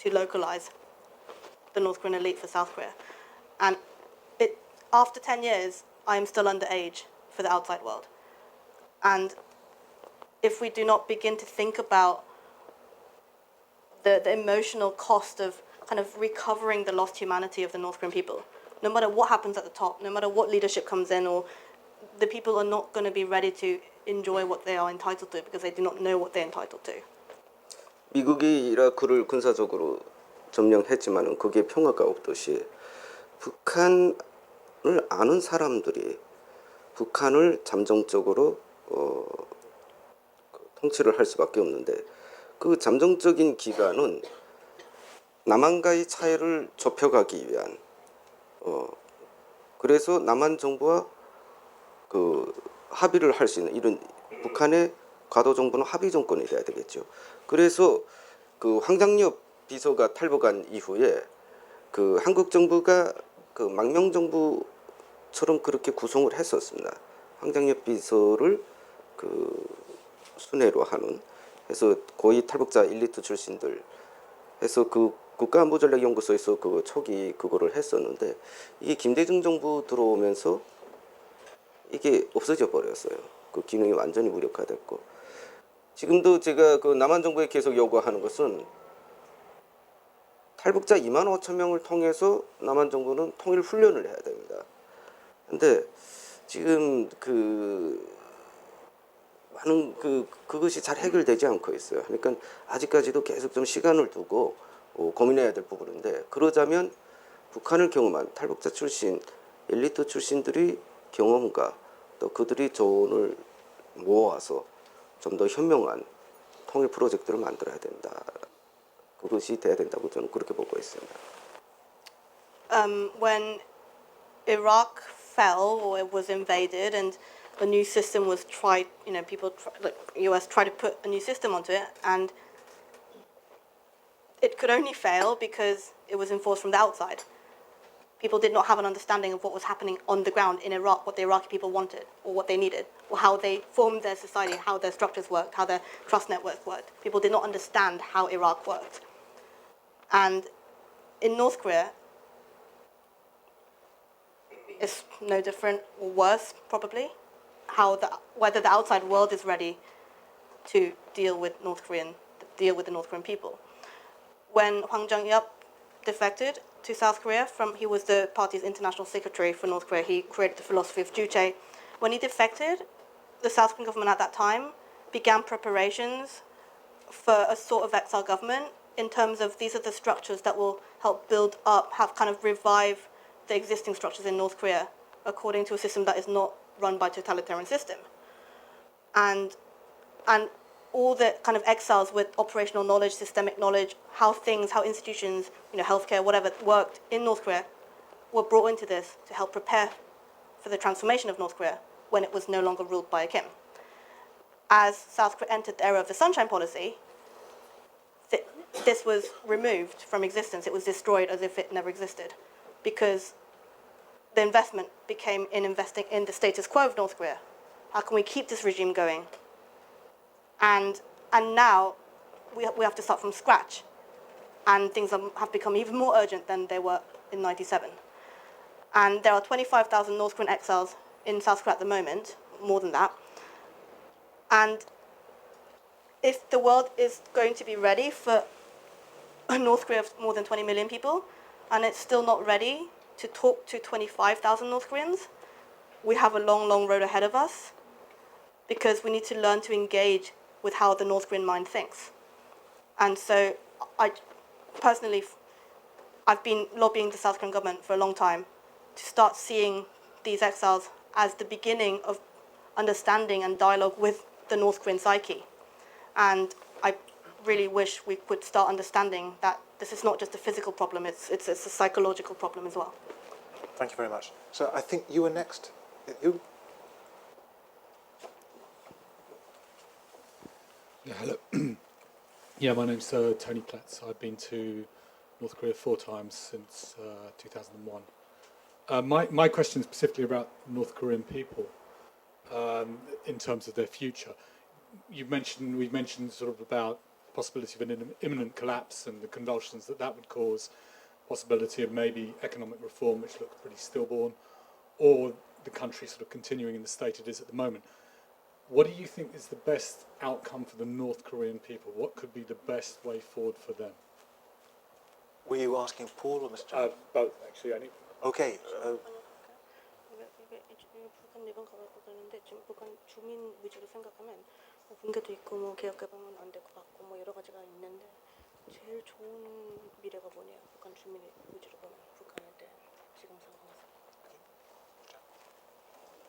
localize the North Korean elite for South Korea. And after 10 years, I am still underage for the outside world. And if we do not begin to think about the emotional cost of kind of recovering the lost humanity of the North Korean people, no matter what happens at the top, no matter what leadership comes in, or the people are not going to be ready to enjoy what they are entitled to because they do not know what they're entitled to. 미국이 이라크를 군사적으로 점령했지만은 그게 평화가 없듯이 북한을 아는 사람들이 북한을 잠정적으로 통치를 할 수밖에 없는데 그 잠정적인 기간은 남한과의 차이를 좁혀가기 위한 그래서 남한 정부와 그 합의를 할 수 있는 이런 북한의 과도 정부는 합의 정권이 돼야 되겠죠. 그래서 그 황장엽 비서가 탈북한 이후에 그 한국 정부가 그 망명 정부처럼 그렇게 구성을 했었습니다. 황장엽 비서를 그 순회로 하는 해서 고위 탈북자 엘리트 출신들 해서 그 국가안보전략연구소에서 그 초기 그거를 했었는데 이게 김대중 정부 들어오면서 이게 없어져 버렸어요. 그 기능이 완전히 무력화됐고 지금도 제가 그 남한 정부에 계속 요구하는 것은 탈북자 2만 5천 명을 통해서 남한 정부는 통일 훈련을 해야 됩니다. 근데 지금 그 많은 그것이 잘 해결되지 않고 있어요. 그러니까 아직까지도 계속 좀 시간을 두고 고민해야 될 부분인데 그러자면 북한을 경험한 탈북자 출신 엘리트 출신들이 경험과 또 그들이 조언을 모아서 좀 더 현명한 통일 프로젝트를 만들어야 된다. 그것이 돼야 된다고 저는 그렇게 보고 있습니다. When Iraq fell or it was invaded and a new system was tried, US tried to put a new system onto it, and it could only fail because it was enforced from the outside. People did not have an understanding of what was happening on the ground in Iraq, what the Iraqi people wanted or what they needed, or how they formed their society, how their structures worked, how their trust networks worked. People did not understand how Iraq worked. And in North Korea, it's no different or worse, probably, whether the outside world is ready to deal with the North Korean people. When Hwang Jung-il defected to South Korea, he was the party's international secretary for North Korea. He created the philosophy of Juche. When he defected, the South Korean government at that time began preparations for a sort of exile government in terms of these are the structures that will help build up, revive the existing structures in North Korea according to a system that is not run by a totalitarian system. And all the kind of exiles with operational knowledge, systemic knowledge, how institutions, healthcare, whatever, worked in North Korea were brought into this to help prepare for the transformation of North Korea when it was no longer ruled by a Kim. As South Korea entered the era of the Sunshine Policy, this was removed from existence. It was destroyed as if it never existed because the investment became in investing in the status quo of North Korea. How can we keep this regime going? And now we have to start from scratch. And things have become even more urgent than they were in '97. And there are 25,000 North Korean exiles in South Korea at the moment, more than that. And if the world is going to be ready for a North Korea of more than 20 million people, and it's still not ready to talk to 25,000 North Koreans, we have a long, long road ahead of us because we need to learn to engage with how the North Korean mind thinks. And so I've been lobbying the South Korean government for a long time to start seeing these exiles as the beginning of understanding and dialogue with the North Korean psyche. And I really wish we could start understanding that this is not just a physical problem, it's a psychological problem as well. Thank you very much. So I think you were next. You? Yeah, hello. Yeah, my name's Tony Platz. I've been to North Korea 4 times since 2001. My question is specifically about North Korean people in terms of their future. We've mentioned sort of about the possibility of an imminent collapse and the convulsions that would cause, possibility of maybe economic reform, which looks pretty stillborn, or the country sort of continuing in the state it is at the moment. What do you think is the best outcome for the North Korean people? What could be the best way forward for them? Were you asking Paul or Mr. Jang? Both, actually. Okay. 북한 예방 가고 그러는데 지금 북한 주민 위주로 생각하면 붕괴도 있고 뭐 개혁 개방은 안 될 것 같고 뭐 여러 가지가 있는데 제일 좋은 미래가 뭐냐? 북한 주민 위주로 보면 북한에 대한 지금 상황에서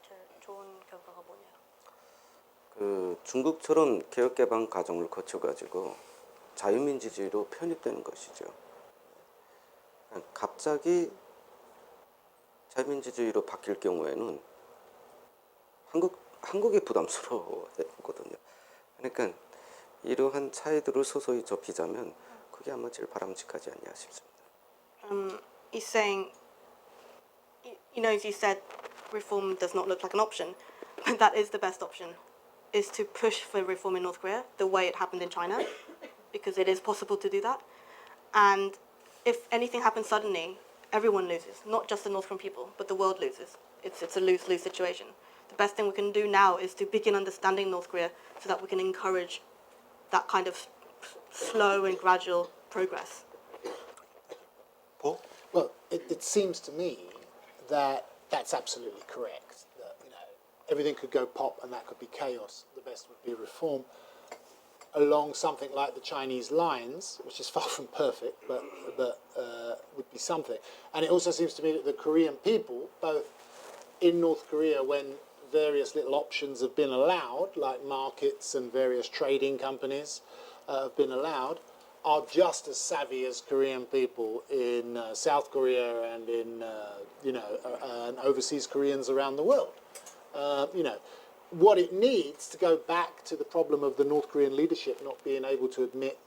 제일 좋은 결과가 뭐냐? 중국처럼 개혁 개방 과정을 거쳐 가지고 자유민주주의로 편입되는 것이죠. 갑자기 자유민주주의로 바뀔 경우에는 한국이 부담스러워거든요. 그러니까 이러한 차이들을 서서히 좁히자면 그게 아마 제일 바람직하지 않냐 싶습니다. He's saying, as you said, reform does not look like an option, but that is the best option, is to push for reform in North Korea the way it happened in China, because it is possible to do that. And if anything happens suddenly, everyone loses, not just the North Korean people, but the world loses. It's a lose-lose situation. The best thing we can do now is to begin understanding North Korea so that we can encourage that kind of slow and gradual progress. Paul? Well, it seems to me that that's absolutely correct. That, everything could go pop and that could be chaos. The best would be reform along something like the Chinese lines, which is far from perfect, but would be something. And it also seems to me that the Korean people, both in North Korea when various little options have been allowed, like markets and various trading companies have been allowed, are just as savvy as Korean people in South Korea and in and overseas Koreans around the world. What it needs, to go back to the problem of the North Korean leadership not being able to admit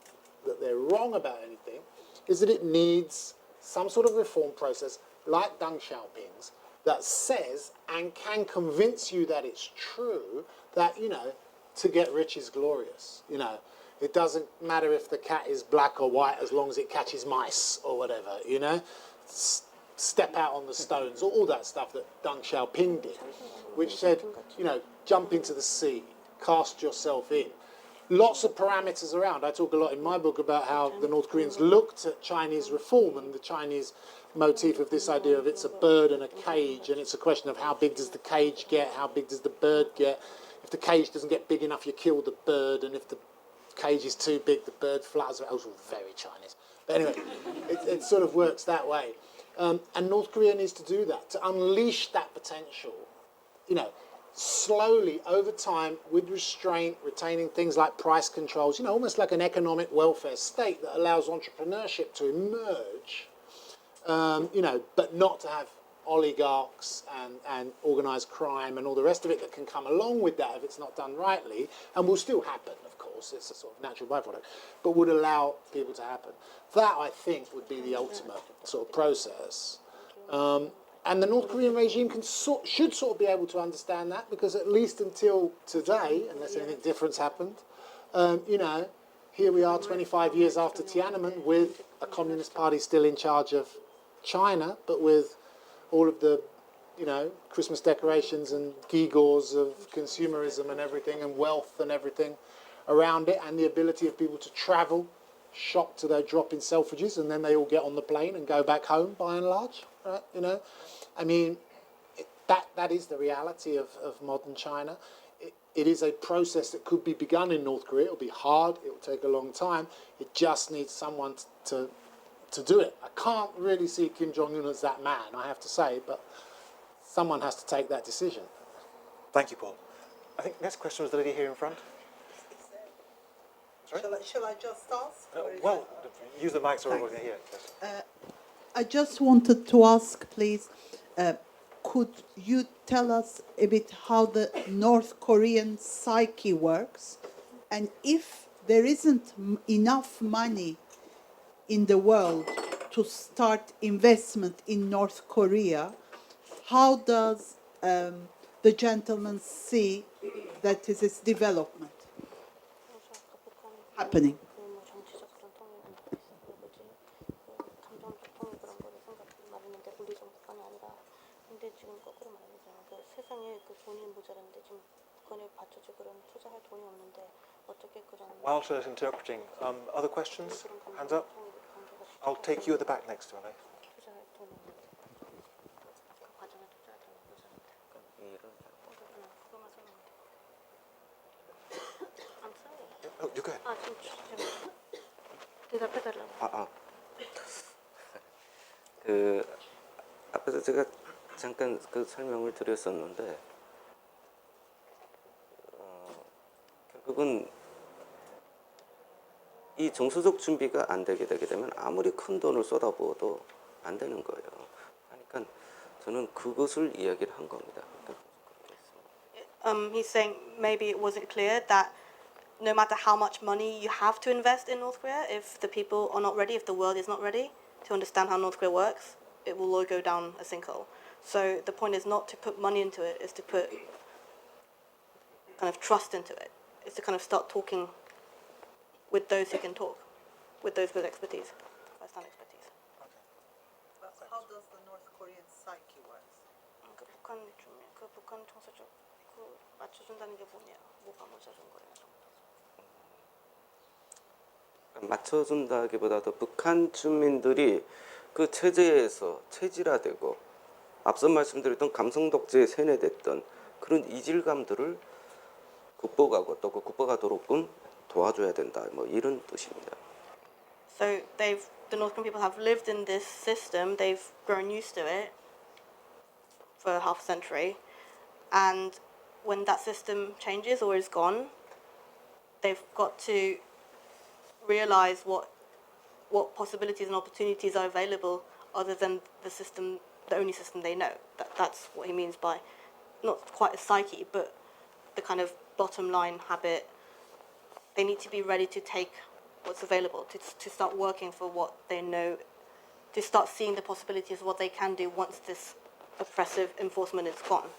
that they're wrong about anything, is that it needs some sort of reform process like Deng Xiaoping's that says and can convince you that it's true, that, to get rich is glorious. It doesn't matter if the cat is black or white as long as it catches mice or whatever, Step out on the stones, all that stuff that Deng Xiaoping did, which said, jump into the sea, cast yourself in. Lots of parameters around. I talk a lot in my book about how the North Koreans looked at Chinese reform and the Chinese motif of this idea of it's a bird and a cage, and it's a question of how big does the cage get, how big does the bird get. If the cage doesn't get big enough, you kill the bird, and if the cage is too big, the bird flutters. It was all very Chinese. But anyway, it sort of works that way. And North Korea needs to do that, to unleash that potential, slowly, over time, with restraint, retaining things like price controls, almost like an economic welfare state that allows entrepreneurship to emerge, but not to have oligarchs and organised crime and all the rest of it that can come along with that if it's not done rightly, and will still happen, of course, it's a sort of natural byproduct, but would allow people to happen. That, I think, would be the ultimate sort of process. And the North Korean regime should sort of be able to understand that, because at least until today, unless anything different's happened, here we are 25 years after Tiananmen with a Communist Party still in charge of China, but with all of the, Christmas decorations and gewgaws of consumerism and everything, and wealth and everything around it, and the ability of people to travel, shop till they drop in Selfridges, and then they all get on the plane and go back home, by and large, right? I mean, that is the reality of modern China. It is a process that could be begun in North Korea. It'll be hard. It will take a long time. It just needs someone to do it. I can't really see Kim Jong-il as that man, I have to say, but someone has to take that decision. Thank you, Paul. I think next question was the lady here in front. Sorry? Shall I just ask? Well, use the mic so everyone can hear. Yes. I just wanted to ask, please, could you tell us a bit how the North Korean psyche works? And if there isn't enough money in the world to start investment in North Korea, how does the gentleman see that is its development happening? While she's interpreting, other questions? Hands up. I'll take you at the back next to her. Oh, you go ahead. 앞에서 제가 잠깐 그 설명을 드렸었는데 결국은 이 정서적 준비가 안 되게 되면 아무리 큰 돈을 쏟아부어도 안 되는 거예요. 그러니까 저는 그것을 이야기를 한 겁니다. He's saying maybe it wasn't clear that no matter how much money you have to invest in North Korea, if the people are not ready, if the world is not ready to understand how North Korea works, it will all go down a sinkhole. So the point is not to put money into it, is to put kind of trust into it. It's to kind of start talking with those who can talk, with those with expertise, first-hand expertise. But how does the North Korean psyche work? 북한 정서적 맞춰준다는 게 뭐냐? 뭐가 맞춰준 거예요? 맞춰준다기보다도 북한 주민들이 그 체제에서 체질화되고 앞서 말씀드렸던 감성 독재에 세뇌됐던 그런 이질감들을 극복하고 또 그 극복하도록끔 도와줘야 된다. 뭐 이런 뜻입니다. So the North Korean people have lived in this system. They've grown used to it for half a century, and when that system changes or is gone, they've got to realize what possibilities and opportunities are available other than the system, the only system they know. That's what he means by not quite a psyche, but the kind of bottom line habit. They need to be ready to take what's available, to start working for what they know, to start seeing the possibilities of what they can do once this oppressive enforcement is gone.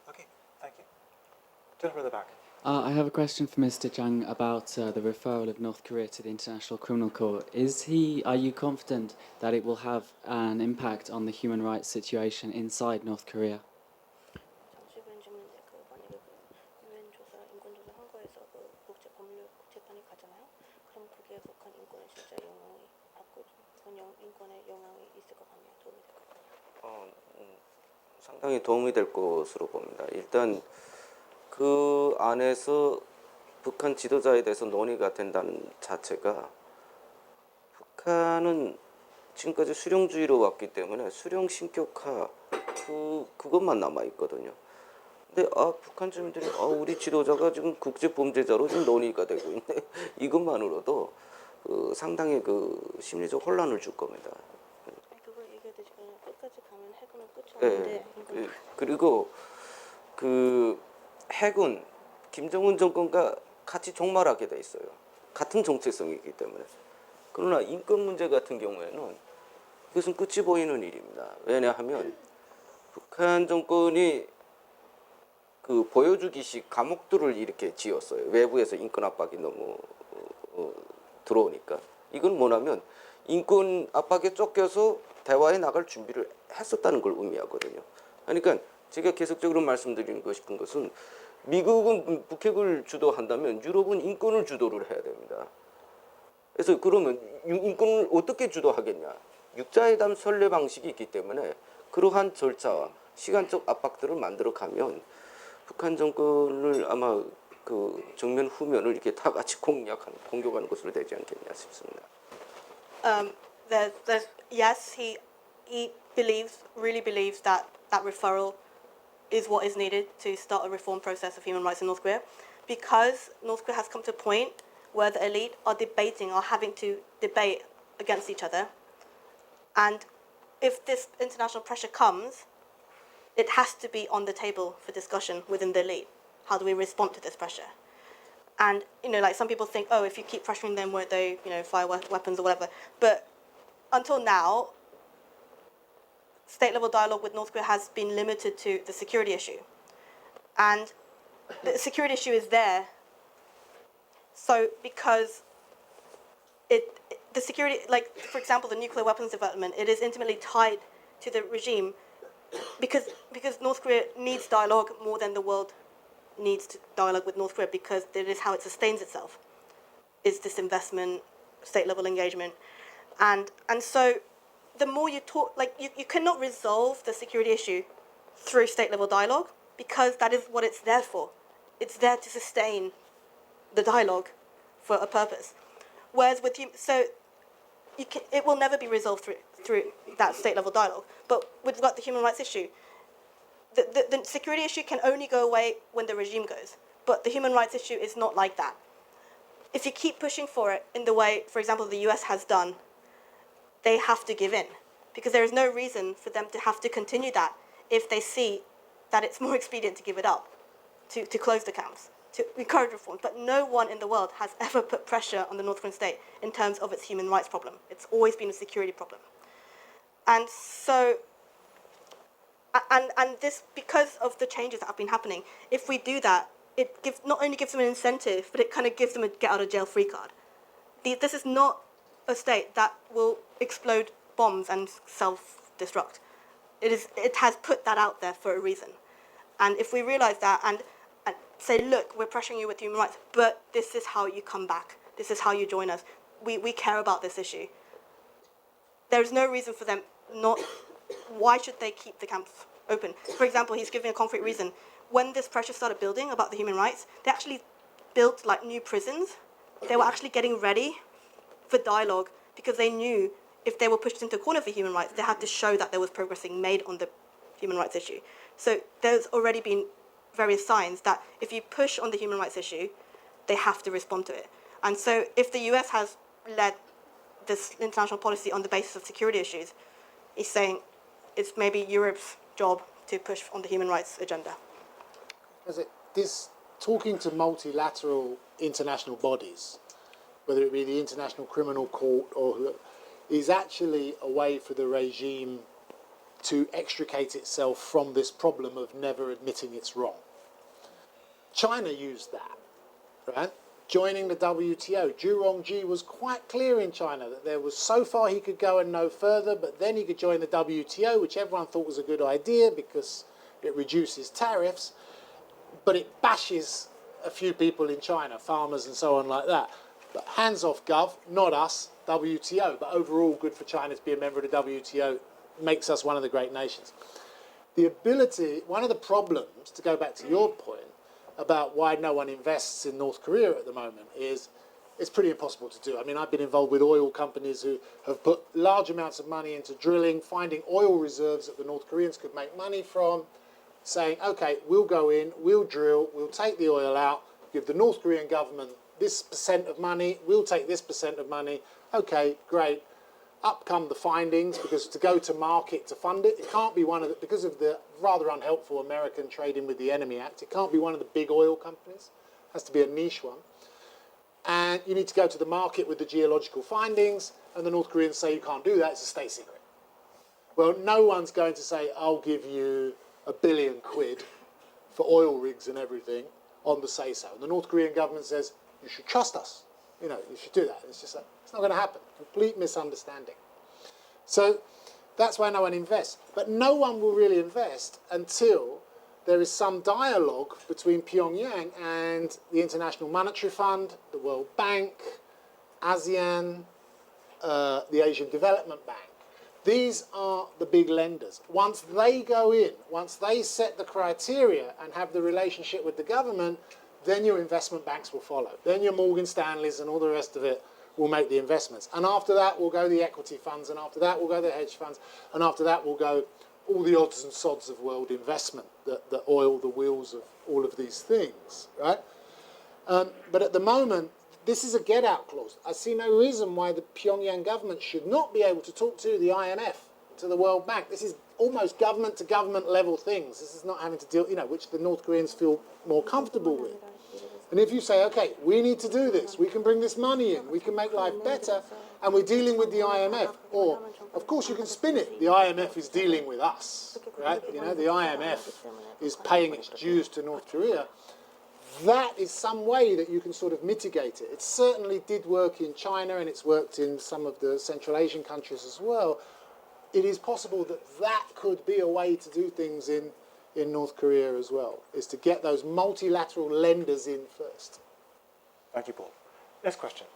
Okay, thank you. Gentleman in the back. I have a question for Mr. Jang about the referral of North Korea to the International Criminal Court. Are you confident that it will have an impact on the human rights situation inside North Korea? 상당히 도움이 될 것으로 봅니다. 일단 그 안에서 북한 지도자에 대해서 논의가 된다는 자체가 북한은 지금까지 수령주의로 왔기 때문에 수령 신격화 그것만 남아 있거든요. 근데 북한 주민들이 우리 지도자가 지금 국제 범죄자로 지금 논의가 되고 있네. 이것만으로도 상당히 심리적 혼란을 줄 겁니다. 그걸 얘기해도 지금 끝까지 가면 해고는 끝이 네, 그리고 핵은 김정은 정권과 같이 종말하게 돼 있어요. 같은 정체성이기 때문에. 그러나 인권 문제 같은 경우에는 이것은 끝이 보이는 일입니다. 왜냐하면 북한 정권이 보여주기식 감옥들을 이렇게 지었어요. 외부에서 인권 압박이 너무 들어오니까. 이건 뭐냐면 인권 압박에 쫓겨서 대화에 나갈 준비를 했었다는 걸 의미하거든요. 그러니까 제가 계속적으로 말씀드리고 싶은 것은 미국은 북핵을 주도한다면 유럽은 인권을 주도를 해야 됩니다. 그래서 그러면 인권을 어떻게 주도하겠냐. 육자회담 선례 방식이 있기 때문에 그러한 절차와 시간적 압박들을 만들어가면 북한 정권을 아마 정면 후면을 이렇게 다 같이 공격하는 것으로 되지 않겠냐 싶습니다. Yes, he really believes that referral is what is needed to start a reform process of human rights in North Korea, because North Korea has come to a point where the elite are having to debate against each other, and if this international pressure comes, it has to be on the table for discussion within the elite. How do we respond to this pressure? And like some people think, if you keep pressuring them, won't they, fire weapons or whatever? But until now, state-level dialogue with North Korea has been limited to the security issue. And the security issue is there. So because the security, like for example, the nuclear weapons development, it is intimately tied to the regime because North Korea needs dialogue more than the world needs to dialogue with North Korea, because that is how it sustains itself, is this investment, state-level engagement. And so the more you talk, you cannot resolve the security issue through state-level dialogue, because that is what it's there for. It's there to sustain the dialogue for a purpose. Whereas with it will never be resolved through that state-level dialogue. But with regard to the human rights issue, the security issue can only go away when the regime goes. But the human rights issue is not like that. If you keep pushing for it in the way, for example, the US has done, they have to give in, because there is no reason for them to have to continue that if they see that it's more expedient to give it up, to close the camps, to encourage reform. But no one in the world has ever put pressure on the North Korean state in terms of its human rights problem. It's always been a security problem. And so, and this, because of the changes that have been happening, if we do that, it not only gives them an incentive, but it kind of gives them a get-out-of-jail-free card. This is not a state that will explode bombs and self-destruct. It has put that out there for a reason. And if we realize that and say, look, we're pressuring you with human rights, but this is how you come back. This is how you join us. We care about this issue. There's no reason for them not. Why should they keep the camps open? For example, he's giving a concrete reason. When this pressure started building about the human rights, they actually built new prisons. They were actually getting ready for dialogue, because they knew if they were pushed into a corner for human rights, they had to show that there was progress being made on the human rights issue. So there's already been various signs that if you push on the human rights issue, they have to respond to it. And so if the US has led this international policy on the basis of security issues, it's saying it's maybe Europe's job to push on the human rights agenda. This talking to multilateral international bodies, whether it be the International Criminal Court or whoever, is actually a way for the regime to extricate itself from this problem of never admitting it's wrong. China used that, right? Joining the WTO. Zhu Rongji was quite clear in China that there was so far he could go and no further, but then he could join the WTO, which everyone thought was a good idea because it reduces tariffs, but it bashes a few people in China, farmers and so on like that. But hands off Gov, not us, WTO, but overall good for China to be a member of the WTO, makes us one of the great nations. The ability, one of the problems, to go back to your point, about why no one invests in North Korea at the moment is it's pretty impossible to do. I mean, I've been involved with oil companies who have put large amounts of money into drilling, finding oil reserves that the North Koreans could make money from, saying, okay, we'll go in, we'll drill, we'll take the oil out, give the North Korean government this percent of money, we'll take this percent of money, okay, great. Up come the findings, because to go to market to fund it, it can't be one of the, because of the rather unhelpful American Trading with the Enemy Act, it can't be one of the big oil companies, it has to be a niche one. And you need to go to the market with the geological findings, and the North Koreans say you can't do that, it's a state secret. Well, no one's going to say, I'll give you £1 billion for oil rigs and everything on the say-so. And the North Korean government says, you should trust us. You know, you should do that. It's just like, it's not going to happen. Complete misunderstanding. So that's why no one invests. But no one will really invest until there is some dialogue between Pyongyang and the International Monetary Fund, the World Bank, ASEAN, the Asian Development Bank. These are the big lenders. Once they go in, once they set the criteria and have the relationship with the government, then your investment banks will follow. Then your Morgan Stanleys and all the rest of it will make the investments. And after that will go the equity funds, and after that will go the hedge funds, and after that will go all the odds and sods of world investment, the oil, the wheels of all of these things, right? But at the moment, this is a get-out clause. I see no reason why the Pyongyang government should not be able to talk to the IMF, to the World Bank. This is almost government-to-government level things. This is not having to deal, you know, which the North Koreans feel more comfortable with. And if you say, okay, we need to do this, we can bring this money in, we can make life better, and we're dealing with the IMF, or, of course, you can spin it, the IMF is dealing with us, right? You know, the IMF is paying its dues to North Korea. That is some way that you can sort of mitigate it. It certainly did work in China, and it's worked in some of the Central Asian countries as well. It is possible that that could be a way to do things in North Korea as well, is to get those multilateral lenders in first. Thank you, Paul. Next question.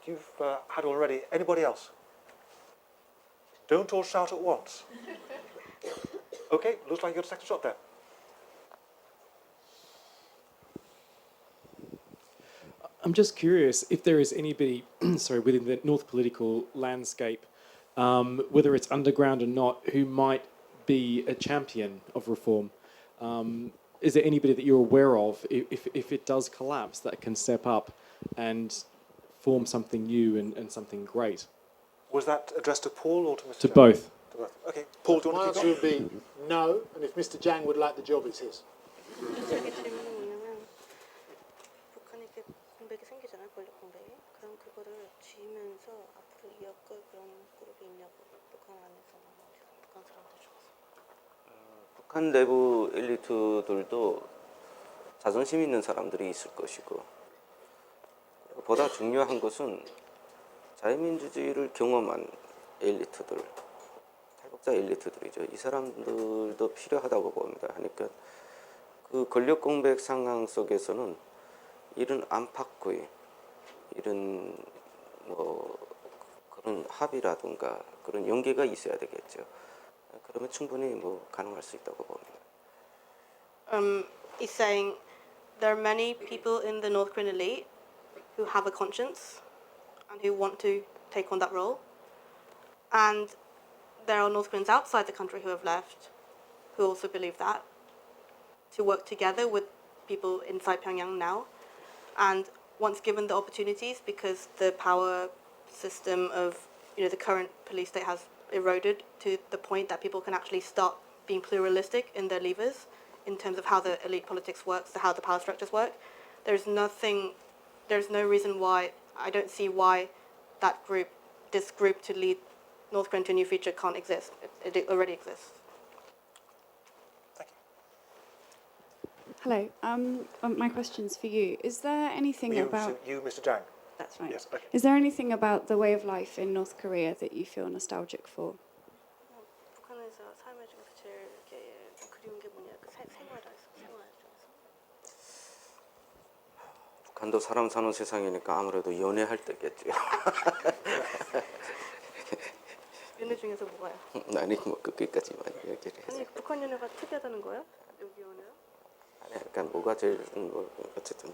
You've had already. Anybody else? Don't all shout at once. Okay, looks like you got a second shot there. I'm just curious if there is anybody, within the North political landscape, whether it's underground or not, who might be a champion of reform. Is there anybody that you're aware of, if it does collapse, that can step up and form something new and something great? Was that addressed to Paul or to Mr. To Jang? both. To both. Okay, Paul, do you My want to answer kick would be no, and if Mr. Jang would like the job, it's his. 공백이 생기잖아요, 권력 공백이. 그럼 그거를 쥐면서 앞으로 이어갈 그런 그룹이 있냐고, 북한 안에서, 북한 사람들 중에서. 북한 내부 엘리트들도 자존심 있는 사람들이 있을 것이고, 보다 중요한 것은 자유민주주의를 경험한 엘리트들, 탈북자 엘리트들이죠. 이 사람들도 필요하다고 봅니다. 그러니까 그 권력 공백 상황 속에서는 이런 안팎의 이런 뭐 그런 합의라든가 그런 연계가 있어야 되겠죠. 그러면 충분히 뭐 가능할 수 있다고 봅니다. He's saying there are many people in the North Korean elite who have a conscience and who want to take on that role, and there are North Koreans outside the country who have left who also believe that, to work together with people inside Pyongyang now. And once given the opportunities, because the power system of the current police state has eroded to the point that people can actually start being pluralistic in their levers in terms of how the elite politics works, how the power structures work. There's no reason why, I don't see why this group to lead North Korea into a new future can't exist. It already exists. Thank you. Hello. My question's for you. Is there anything about... You, Mr. Jang? That's right. Yes, okay. Is there anything about the way of life in North Korea that you feel nostalgic for? 북한도 사람 사는 세상이니까 아무래도 연애할 때겠죠. 연애 중에서 뭐가요? 아니 뭐 끝까지만 얘기를 해서. 아니 북한 연애가 특이하다는 거예요? 여기 연애요? 아니 약간 뭐가 제일 뭐 어쨌든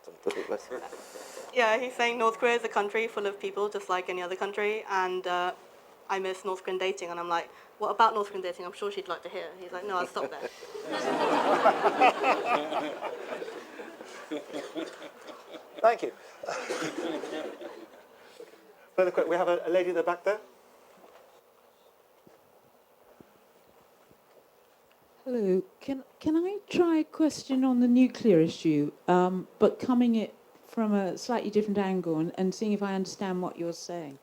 좀 들어봤어요. Yeah, he's saying North Korea is a country full of people just like any other country, and I miss North Korean dating. And I'm like, what about North Korean dating? I'm sure she'd like to hear. He's like, no, I'll stop there. Thank you. Further quick, we have a lady at the back there. Hello. Can I try a question on the nuclear issue, but coming it from a slightly different angle and seeing if I understand what you're saying?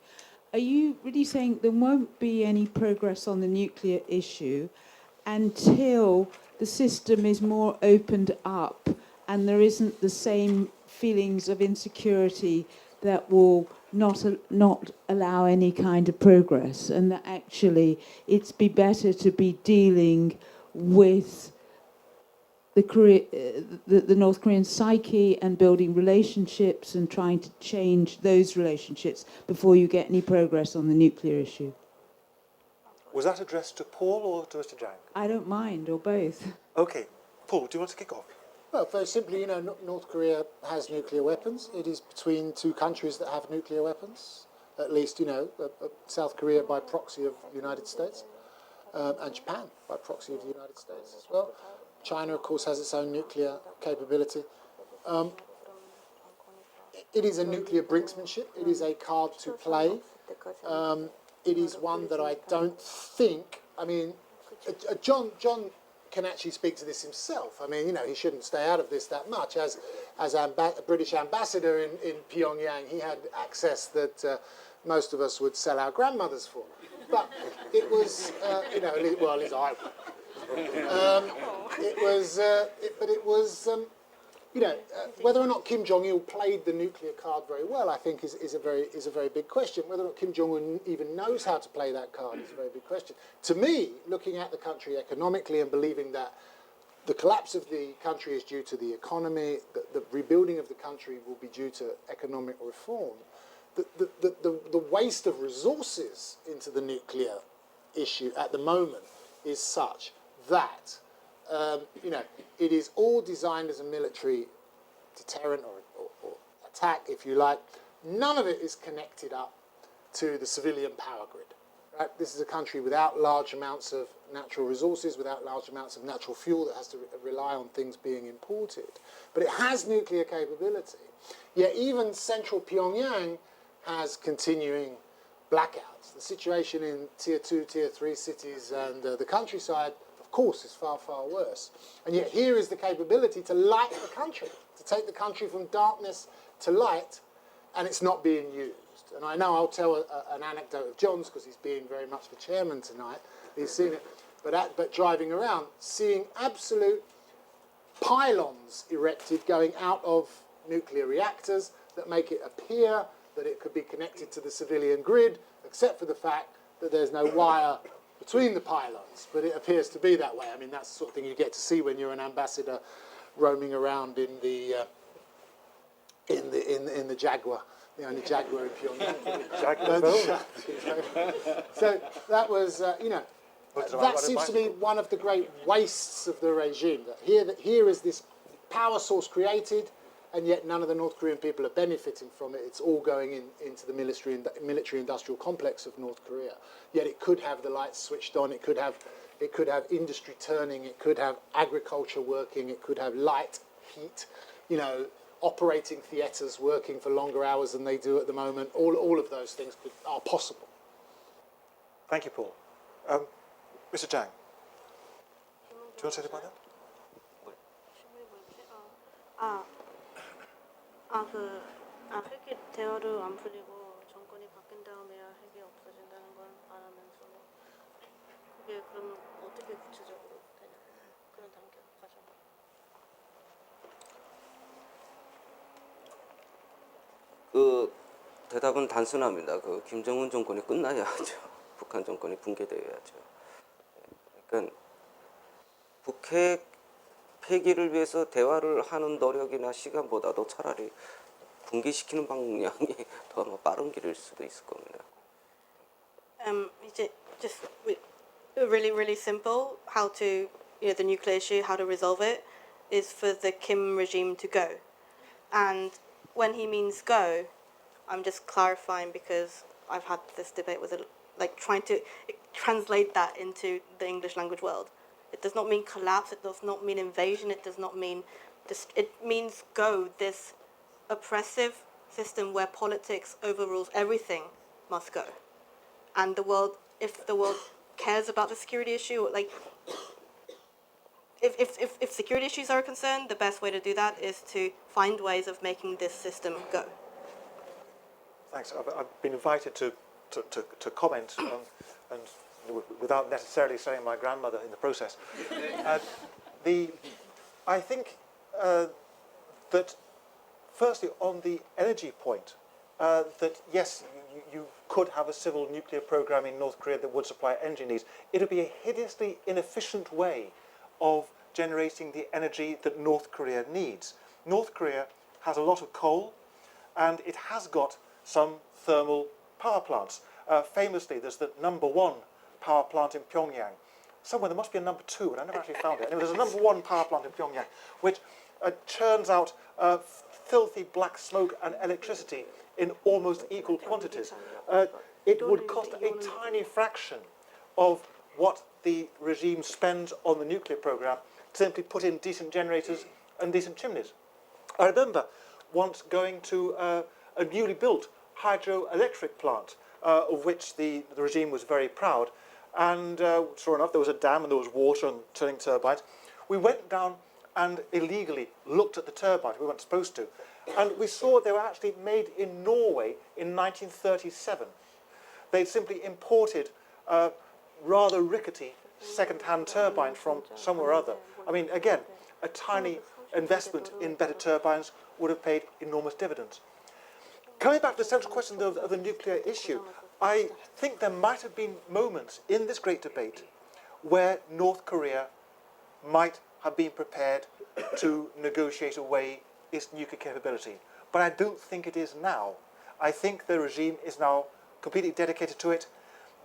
Are you really saying there won't be any progress on the nuclear issue until the system is more opened up and there isn't the same feelings of insecurity that will not allow any kind of progress, and that actually it's be better to be dealing with the North Korean psyche and building relationships and trying to change those relationships before you get any progress on the nuclear issue? Was that addressed to Paul or to Mr. Jang? I don't mind, or both. Okay. Paul, do you want to kick off? Well, very simply, North Korea has nuclear weapons. It is between two countries that have nuclear weapons, at least, South Korea by proxy of the United States, and Japan by proxy of the United States as well. China, of course, has its own nuclear capability. It is a nuclear brinksmanship. It is a card to play. It is one that I don't think, John can actually speak to this himself. He shouldn't stay out of this that much. As a British ambassador in Pyongyang, he had access that most of us would sell our grandmothers for. But it was, well, at least I would. Whether or not Kim Jong-il played the nuclear card very well, I think, is a very big question. Whether or not Kim Jong-un even knows how to play that card is a very big question. To me, looking at the country economically and believing that the collapse of the country is due to the economy, the rebuilding of the country will be due to economic reform, the waste of resources into the nuclear issue at the moment is such that it is all designed as a military deterrent or attack, if you like. None of it is connected up to the civilian power grid. Right? This is a country without large amounts of natural resources, without large amounts of natural fuel that has to rely on things being imported. But it has nuclear capability. Yet even central Pyongyang has continuing blackouts. The situation in Tier 2, Tier 3 cities and the countryside, of course, is far, far worse. And yet here is the capability to light the country, to take the country from darkness to light, and it's not being used. And I know I'll tell an anecdote of John's, because he's being very much the chairman tonight. He's seen it. But driving around, seeing absolute pylons erected going out of nuclear reactors that make it appear that it could be connected to the civilian grid, except for the fact that there's no wire between the pylons, but it appears to be that way. That's the sort of thing you get to see when you're an ambassador roaming around in the Jaguar, the only Jaguar in Pyongyang. So that was, that seems to be one of the great wastes of the regime. That here is this power source created, and yet none of the North Korean people are benefiting from it. It's all going into the military-industrial complex of North Korea. Yet it could have the lights switched on. It could have, it could have industry turning, it could have agriculture working, it could have light, heat, operating theatres working for longer hours than they do at the moment. All of those things are possible. Thank you, Paul. Mr. Jang, do you want to say anything about that? 핵이 대화를 안 풀리고 정권이 바뀐 다음에야 핵이 없어진다는 걸 말하면서 그게 그러면 어떻게 구체적으로 되냐 그런 단계 과정. 그 대답은 단순합니다. 그 김정은 정권이 끝나야 하죠. 북한 정권이 붕괴되어야죠. 그러니까 북핵 폐기를 위해서 대화를 하는 노력이나 시간보다도 차라리 붕괴시키는 방향이 더 빠른 길일 수도 있을 겁니다. Just really simple. How to, the nuclear issue, how to resolve it, is for the Kim regime to go. And when he means go, I'm just clarifying because I've had this debate with trying to translate that into the English language world. It does not mean collapse. It does not mean invasion. It does not mean it means go. This oppressive system where politics overrules everything must go. And the world, if the world cares about the security issue, if security issues are a concern, the best way to do that is to find ways of making this system go. Thanks. I've been invited to comment, and without necessarily saying my grandmother in the process. I think that firstly on the energy point, that yes, you could have a civil nuclear program in North Korea that would supply energy needs. It would be a hideously inefficient way of generating the energy that North Korea needs. North Korea has a lot of coal, and it has got some thermal power plants. Famously, there's the #1 power plant in Pyongyang. Somewhere there must be a #2, but I never actually found it. Anyway, there's a #1 power plant in Pyongyang, which churns out filthy black smoke and electricity in almost equal quantities. It would cost a tiny fraction of what the regime spends on the nuclear program to simply put in decent generators and decent chimneys. I remember once going to a newly built hydroelectric plant, of which the regime was very proud, and sure enough there was a dam and there was water and turning turbines. We went down and illegally looked at the turbines. We weren't supposed to, and we saw they were actually made in Norway in 1937. They'd simply imported rather rickety second-hand turbine from somewhere or other. I mean, again, a tiny investment in better turbines would have paid enormous dividends. Coming back to the central question of the nuclear issue, I think there might have been moments in this great debate where North Korea might have been prepared to negotiate away its nuclear capability. But I don't think it is now. I think the regime is now completely dedicated to it.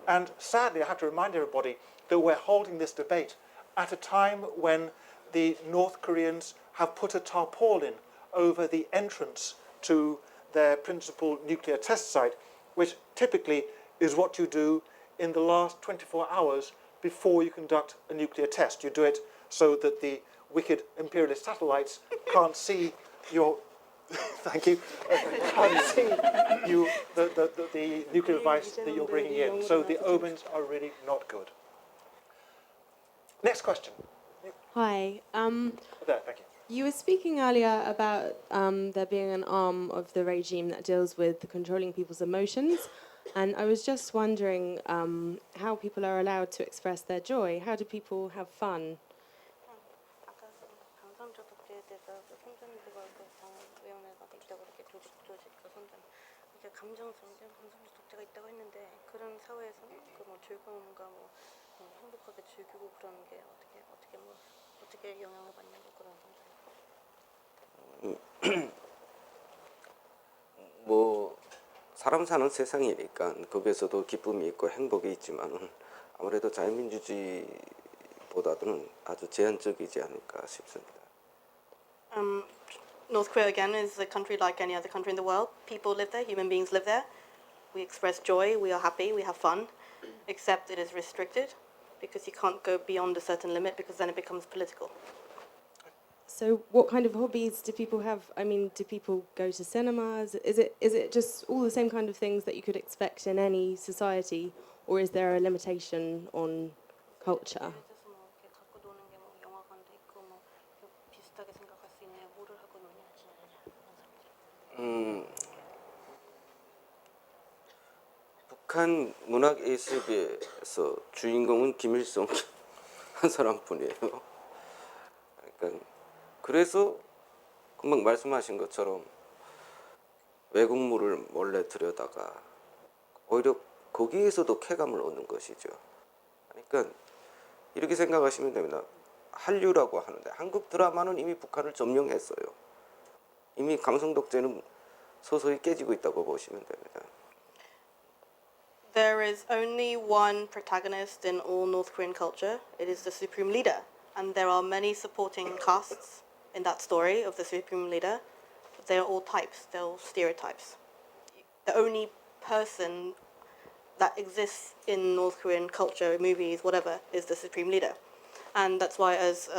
And sadly, I have to remind everybody that we're holding this debate at a time when the North Koreans have put a tarpaulin over the entrance to their principal nuclear test site, which typically is what you do in the last 24 hours before you conduct a nuclear test. You do it so that the wicked imperialist satellites can't see your thank you, can't see you the nuclear device that you're bringing in. So the omens are really not good. Next question. Hi. There, thank you. You were speaking earlier about there being an arm of the regime that deals with controlling people's emotions, and I was just wondering how people are allowed to express their joy. How do people have fun? 뭐 사람 사는 세상이니까 거기에서도 기쁨이 있고 행복이 있지만은 아무래도 자유민주주의보다는 아주 제한적이지 않을까 싶습니다. North Korea again is a country like any other country in the world. People live there, human beings live there. We express joy, we are happy, we have fun, except it is restricted because you can't go beyond a certain limit because then it becomes political. So what kind of hobbies do people have? I mean, do people go to cinemas? Is it just all the same kind of things that you could expect in any society, or is there a limitation on culture? 북한 문학 예술계에서 주인공은 김일성 한 사람뿐이에요. 그러니까 그래서 금방 말씀하신 것처럼 외국물을 몰래 들여다가 오히려 거기에서도 쾌감을 얻는 것이죠. 그러니까 이렇게 생각하시면 됩니다. 한류라고 하는데 한국 드라마는 이미 북한을 점령했어요. 이미 감성 독재는 서서히 깨지고 있다고 보시면 됩니다. There is only one protagonist in all North Korean culture. It is the supreme leader. And there are many supporting casts in that story of the supreme leader. But they are all types, they're all stereotypes. The only person that exists in North Korean culture, movies, whatever, is the supreme leader. And that's why, as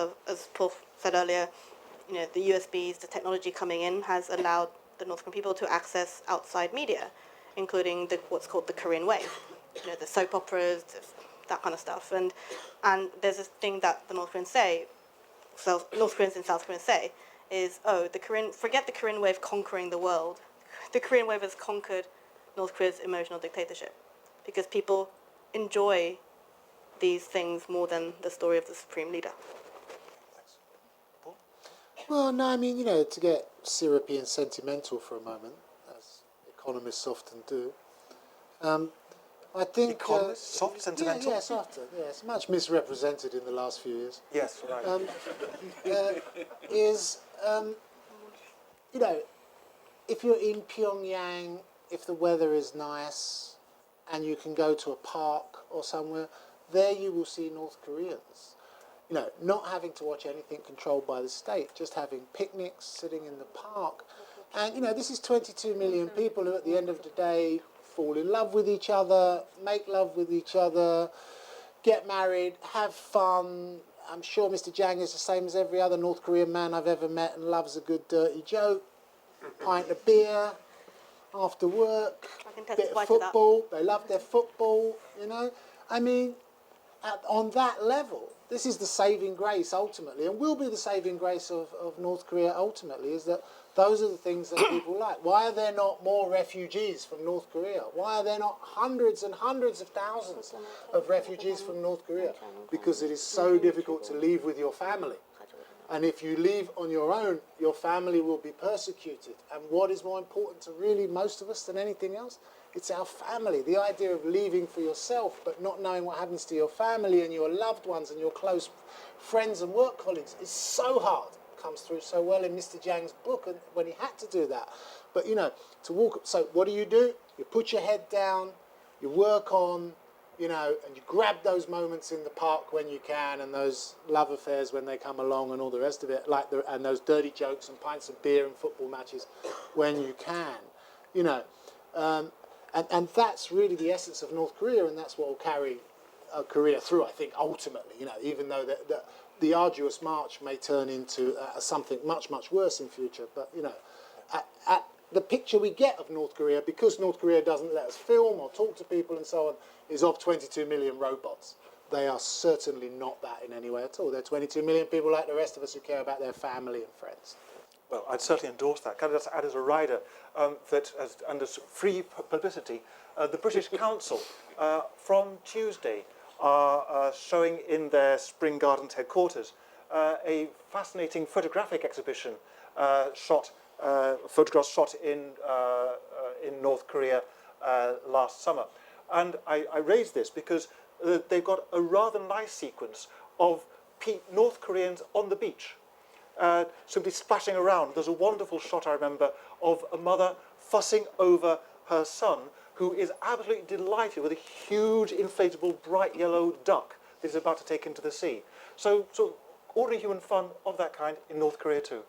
Paul said earlier, you know, the USBs, the technology coming in has allowed the North Korean people to access outside media, including what's called the Korean wave, you know, the soap operas, that kind of stuff. And there's this thing that the North Koreans say, North Koreans and South Koreans say, is, forget the Korean wave conquering the world. The Korean wave has conquered North Korea's emotional dictatorship because people enjoy these things more than the story of the supreme leader. Well, no, I mean, you know, to get syrupy and sentimental for a moment, as economists often do, I think... Economists? Soft, sentimental? Yeah, soft. Yeah, it's much misrepresented in the last few years. Yes, right. You know, if you're in Pyongyang, if the weather is nice, and you can go to a park or somewhere, there you will see North Koreans. You know, not having to watch anything controlled by the state, just having picnics, sitting in the park. And, you know, this is 22 million people who at the end of the day fall in love with each other, make love with each other, get married, have fun. I'm sure Mr. Jang is the same as every other North Korean man I've ever met and loves a good dirty joke, pint of beer after work, bit of football. They love their football, you know. I mean, on that level, this is the saving grace ultimately, and will be the saving grace of North Korea ultimately, is that those are the things that people like. Why are there not more refugees from North Korea? Why are there not hundreds and hundreds of thousands of refugees from North Korea? Because it is so difficult to leave with your family. And if you leave on your own, your family will be persecuted. And what is more important to really most of us than anything else? It's our family. The idea of leaving for yourself but not knowing what happens to your family and your loved ones and your close friends and work colleagues is so hard. It comes through so well in Mr. Jang's book and when he had to do that. But, you know, to walk... So what do? You put your head down, you work on, you know, and you grab those moments in the park when you can and those love affairs when they come along and all the rest of it, and those dirty jokes and pints of beer and football matches when you can, you know. And that's really the essence of North Korea, and that's what will carry Korea through, I think, ultimately, you know, even though the arduous march may turn into something much, much worse in future. But, you know, at the picture we get of North Korea, because North Korea doesn't let us film or talk to people and so on, is of 22 million robots. They are certainly not that in any way at all. They're 22 million people like the rest of us who care about their family and friends. Well, I'd certainly endorse that. Can I just add as a rider that under free publicity, the British Council from Tuesday are showing in their Spring Gardens headquarters a fascinating photographic exhibition photographs shot in North Korea last summer. And I raise this because they've got a rather nice sequence of North Koreans on the beach, simply splashing around. There's a wonderful shot, I remember, of a mother fussing over her son, who is absolutely delighted with a huge, inflatable, bright yellow duck that he's about to take into the sea. So ordinary human fun of that kind in North Korea too.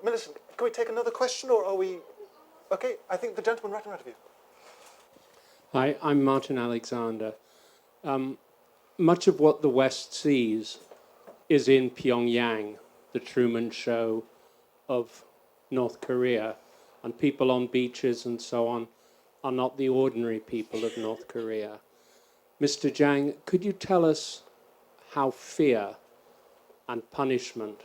Millicent, can we take another question, or are we... Okay, I think the gentleman right in front of you. Hi, I'm Martin Alexander. much of what the West sees is in Pyongyang, the Truman Show of North Korea, and people on beaches and so on are not the ordinary people of North Korea. Mr. Jang, could you tell us how fear and punishment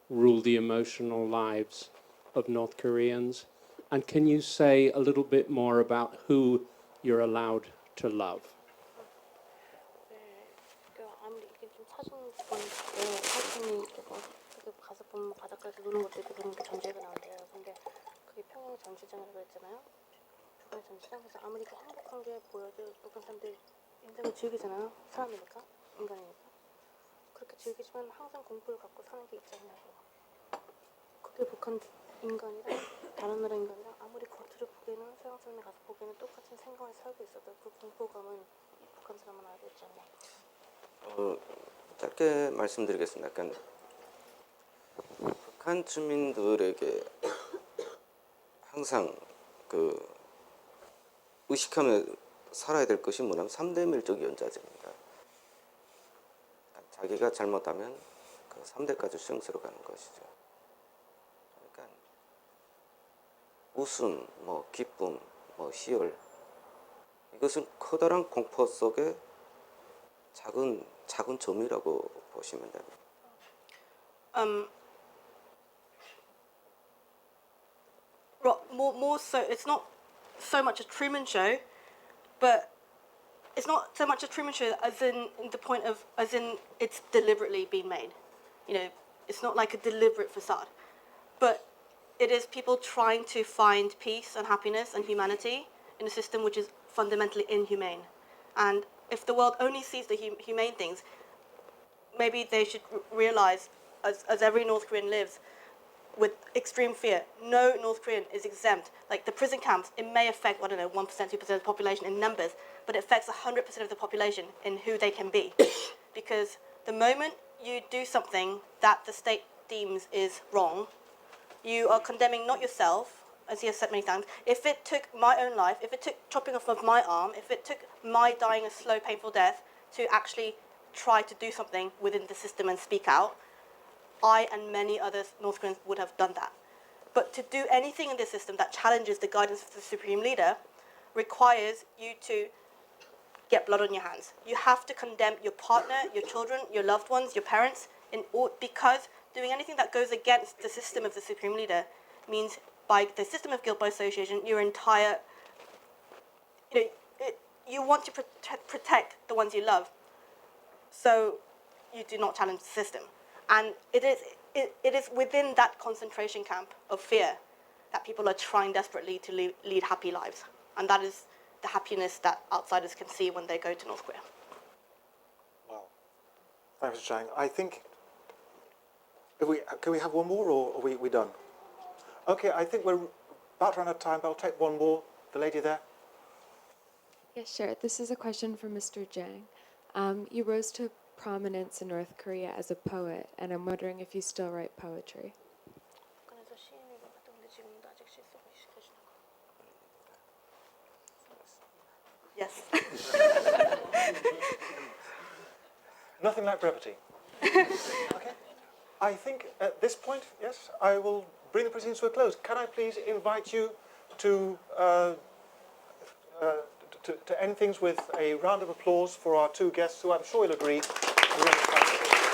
rule the emotional lives of North Koreans? And can you say a little bit more about who you're allowed to love? 가서 보면 바닷가에서 노는 것도 있고 그런 게 전제가 나온대요. 근데 그게 평양 전시장이라고 했잖아요. 북한 전시장에서 아무리 행복한 게 보여도 북한 사람들 인생을 즐기잖아요. 사람이니까, 인간이니까. 그렇게 즐기지만 항상 공포를 갖고 사는 게 있지 않냐고. 그게 북한 인간이랑 다른 나라 인간이랑 아무리 겉으로 보기에는 서양 사람이 가서 보기에는 똑같은 생각을 살고 있어도 그 공포감은 북한 사람은 알고 있지 않냐. 짧게 말씀드리겠습니다. 약간 북한 주민들에게 항상 그 의식하며 살아야 될 것이 뭐냐면 3대 밀족 연좌제입니다. 자기가 잘못하면 그 3대까지 수용스러 가는 것이죠. 그러니까 웃음, 뭐 기쁨, 뭐 희열, 이것은 커다란 공포 속에 작은 점이라고 보시면 됩니다. More so, it's not so much a Truman Show, but it's not so much a Truman Show as in the point of, as in it's deliberately being made. You know, it's not like a deliberate facade, but it is people trying to find peace and happiness and humanity in a system which is fundamentally inhumane. And if the world only sees the humane things, maybe they should realize, as every North Korean lives, with extreme fear. No North Korean is exempt. Like the prison camps, it may affect, I don't know, 1%, 2% of the population in numbers, but it affects 100% of the population in who they can be. Because the moment you do something that the state deems is wrong, you are condemning not yourself, as he has said many times. If it took my own life, if it took chopping off of my arm, if it took my dying a slow, painful death to actually try to do something within the system and speak out, I and many other North Koreans would have done that. But to do anything in this system that challenges the guidance of the supreme leader requires you to get blood on your hands. You have to condemn your partner, your children, your loved ones, your parents, because doing anything that goes against the system of the supreme leader means, by the system of guilt by association, your entire, you want to protect the ones you love, so you do not challenge the system. And it is within that concentration camp of fear that people are trying desperately to lead happy lives. And that is the happiness that outsiders can see when they go to North Korea. Wow. Thanks, Mr. Chang. I think, can we have one more, or are we done? Okay, I think we're about to run out of time, but I'll take one more. The lady there. Yes, sure. This is a question for Mr. Jang. You rose to prominence in North Korea as a poet, and I'm wondering if you still write poetry. Yes. Nothing like brevity. Okay. I think at this point, yes, I will bring the proceedings to a close. Can I please invite you to end things with a round of applause for our two guests, who I'm sure you'll agree are really fantastic.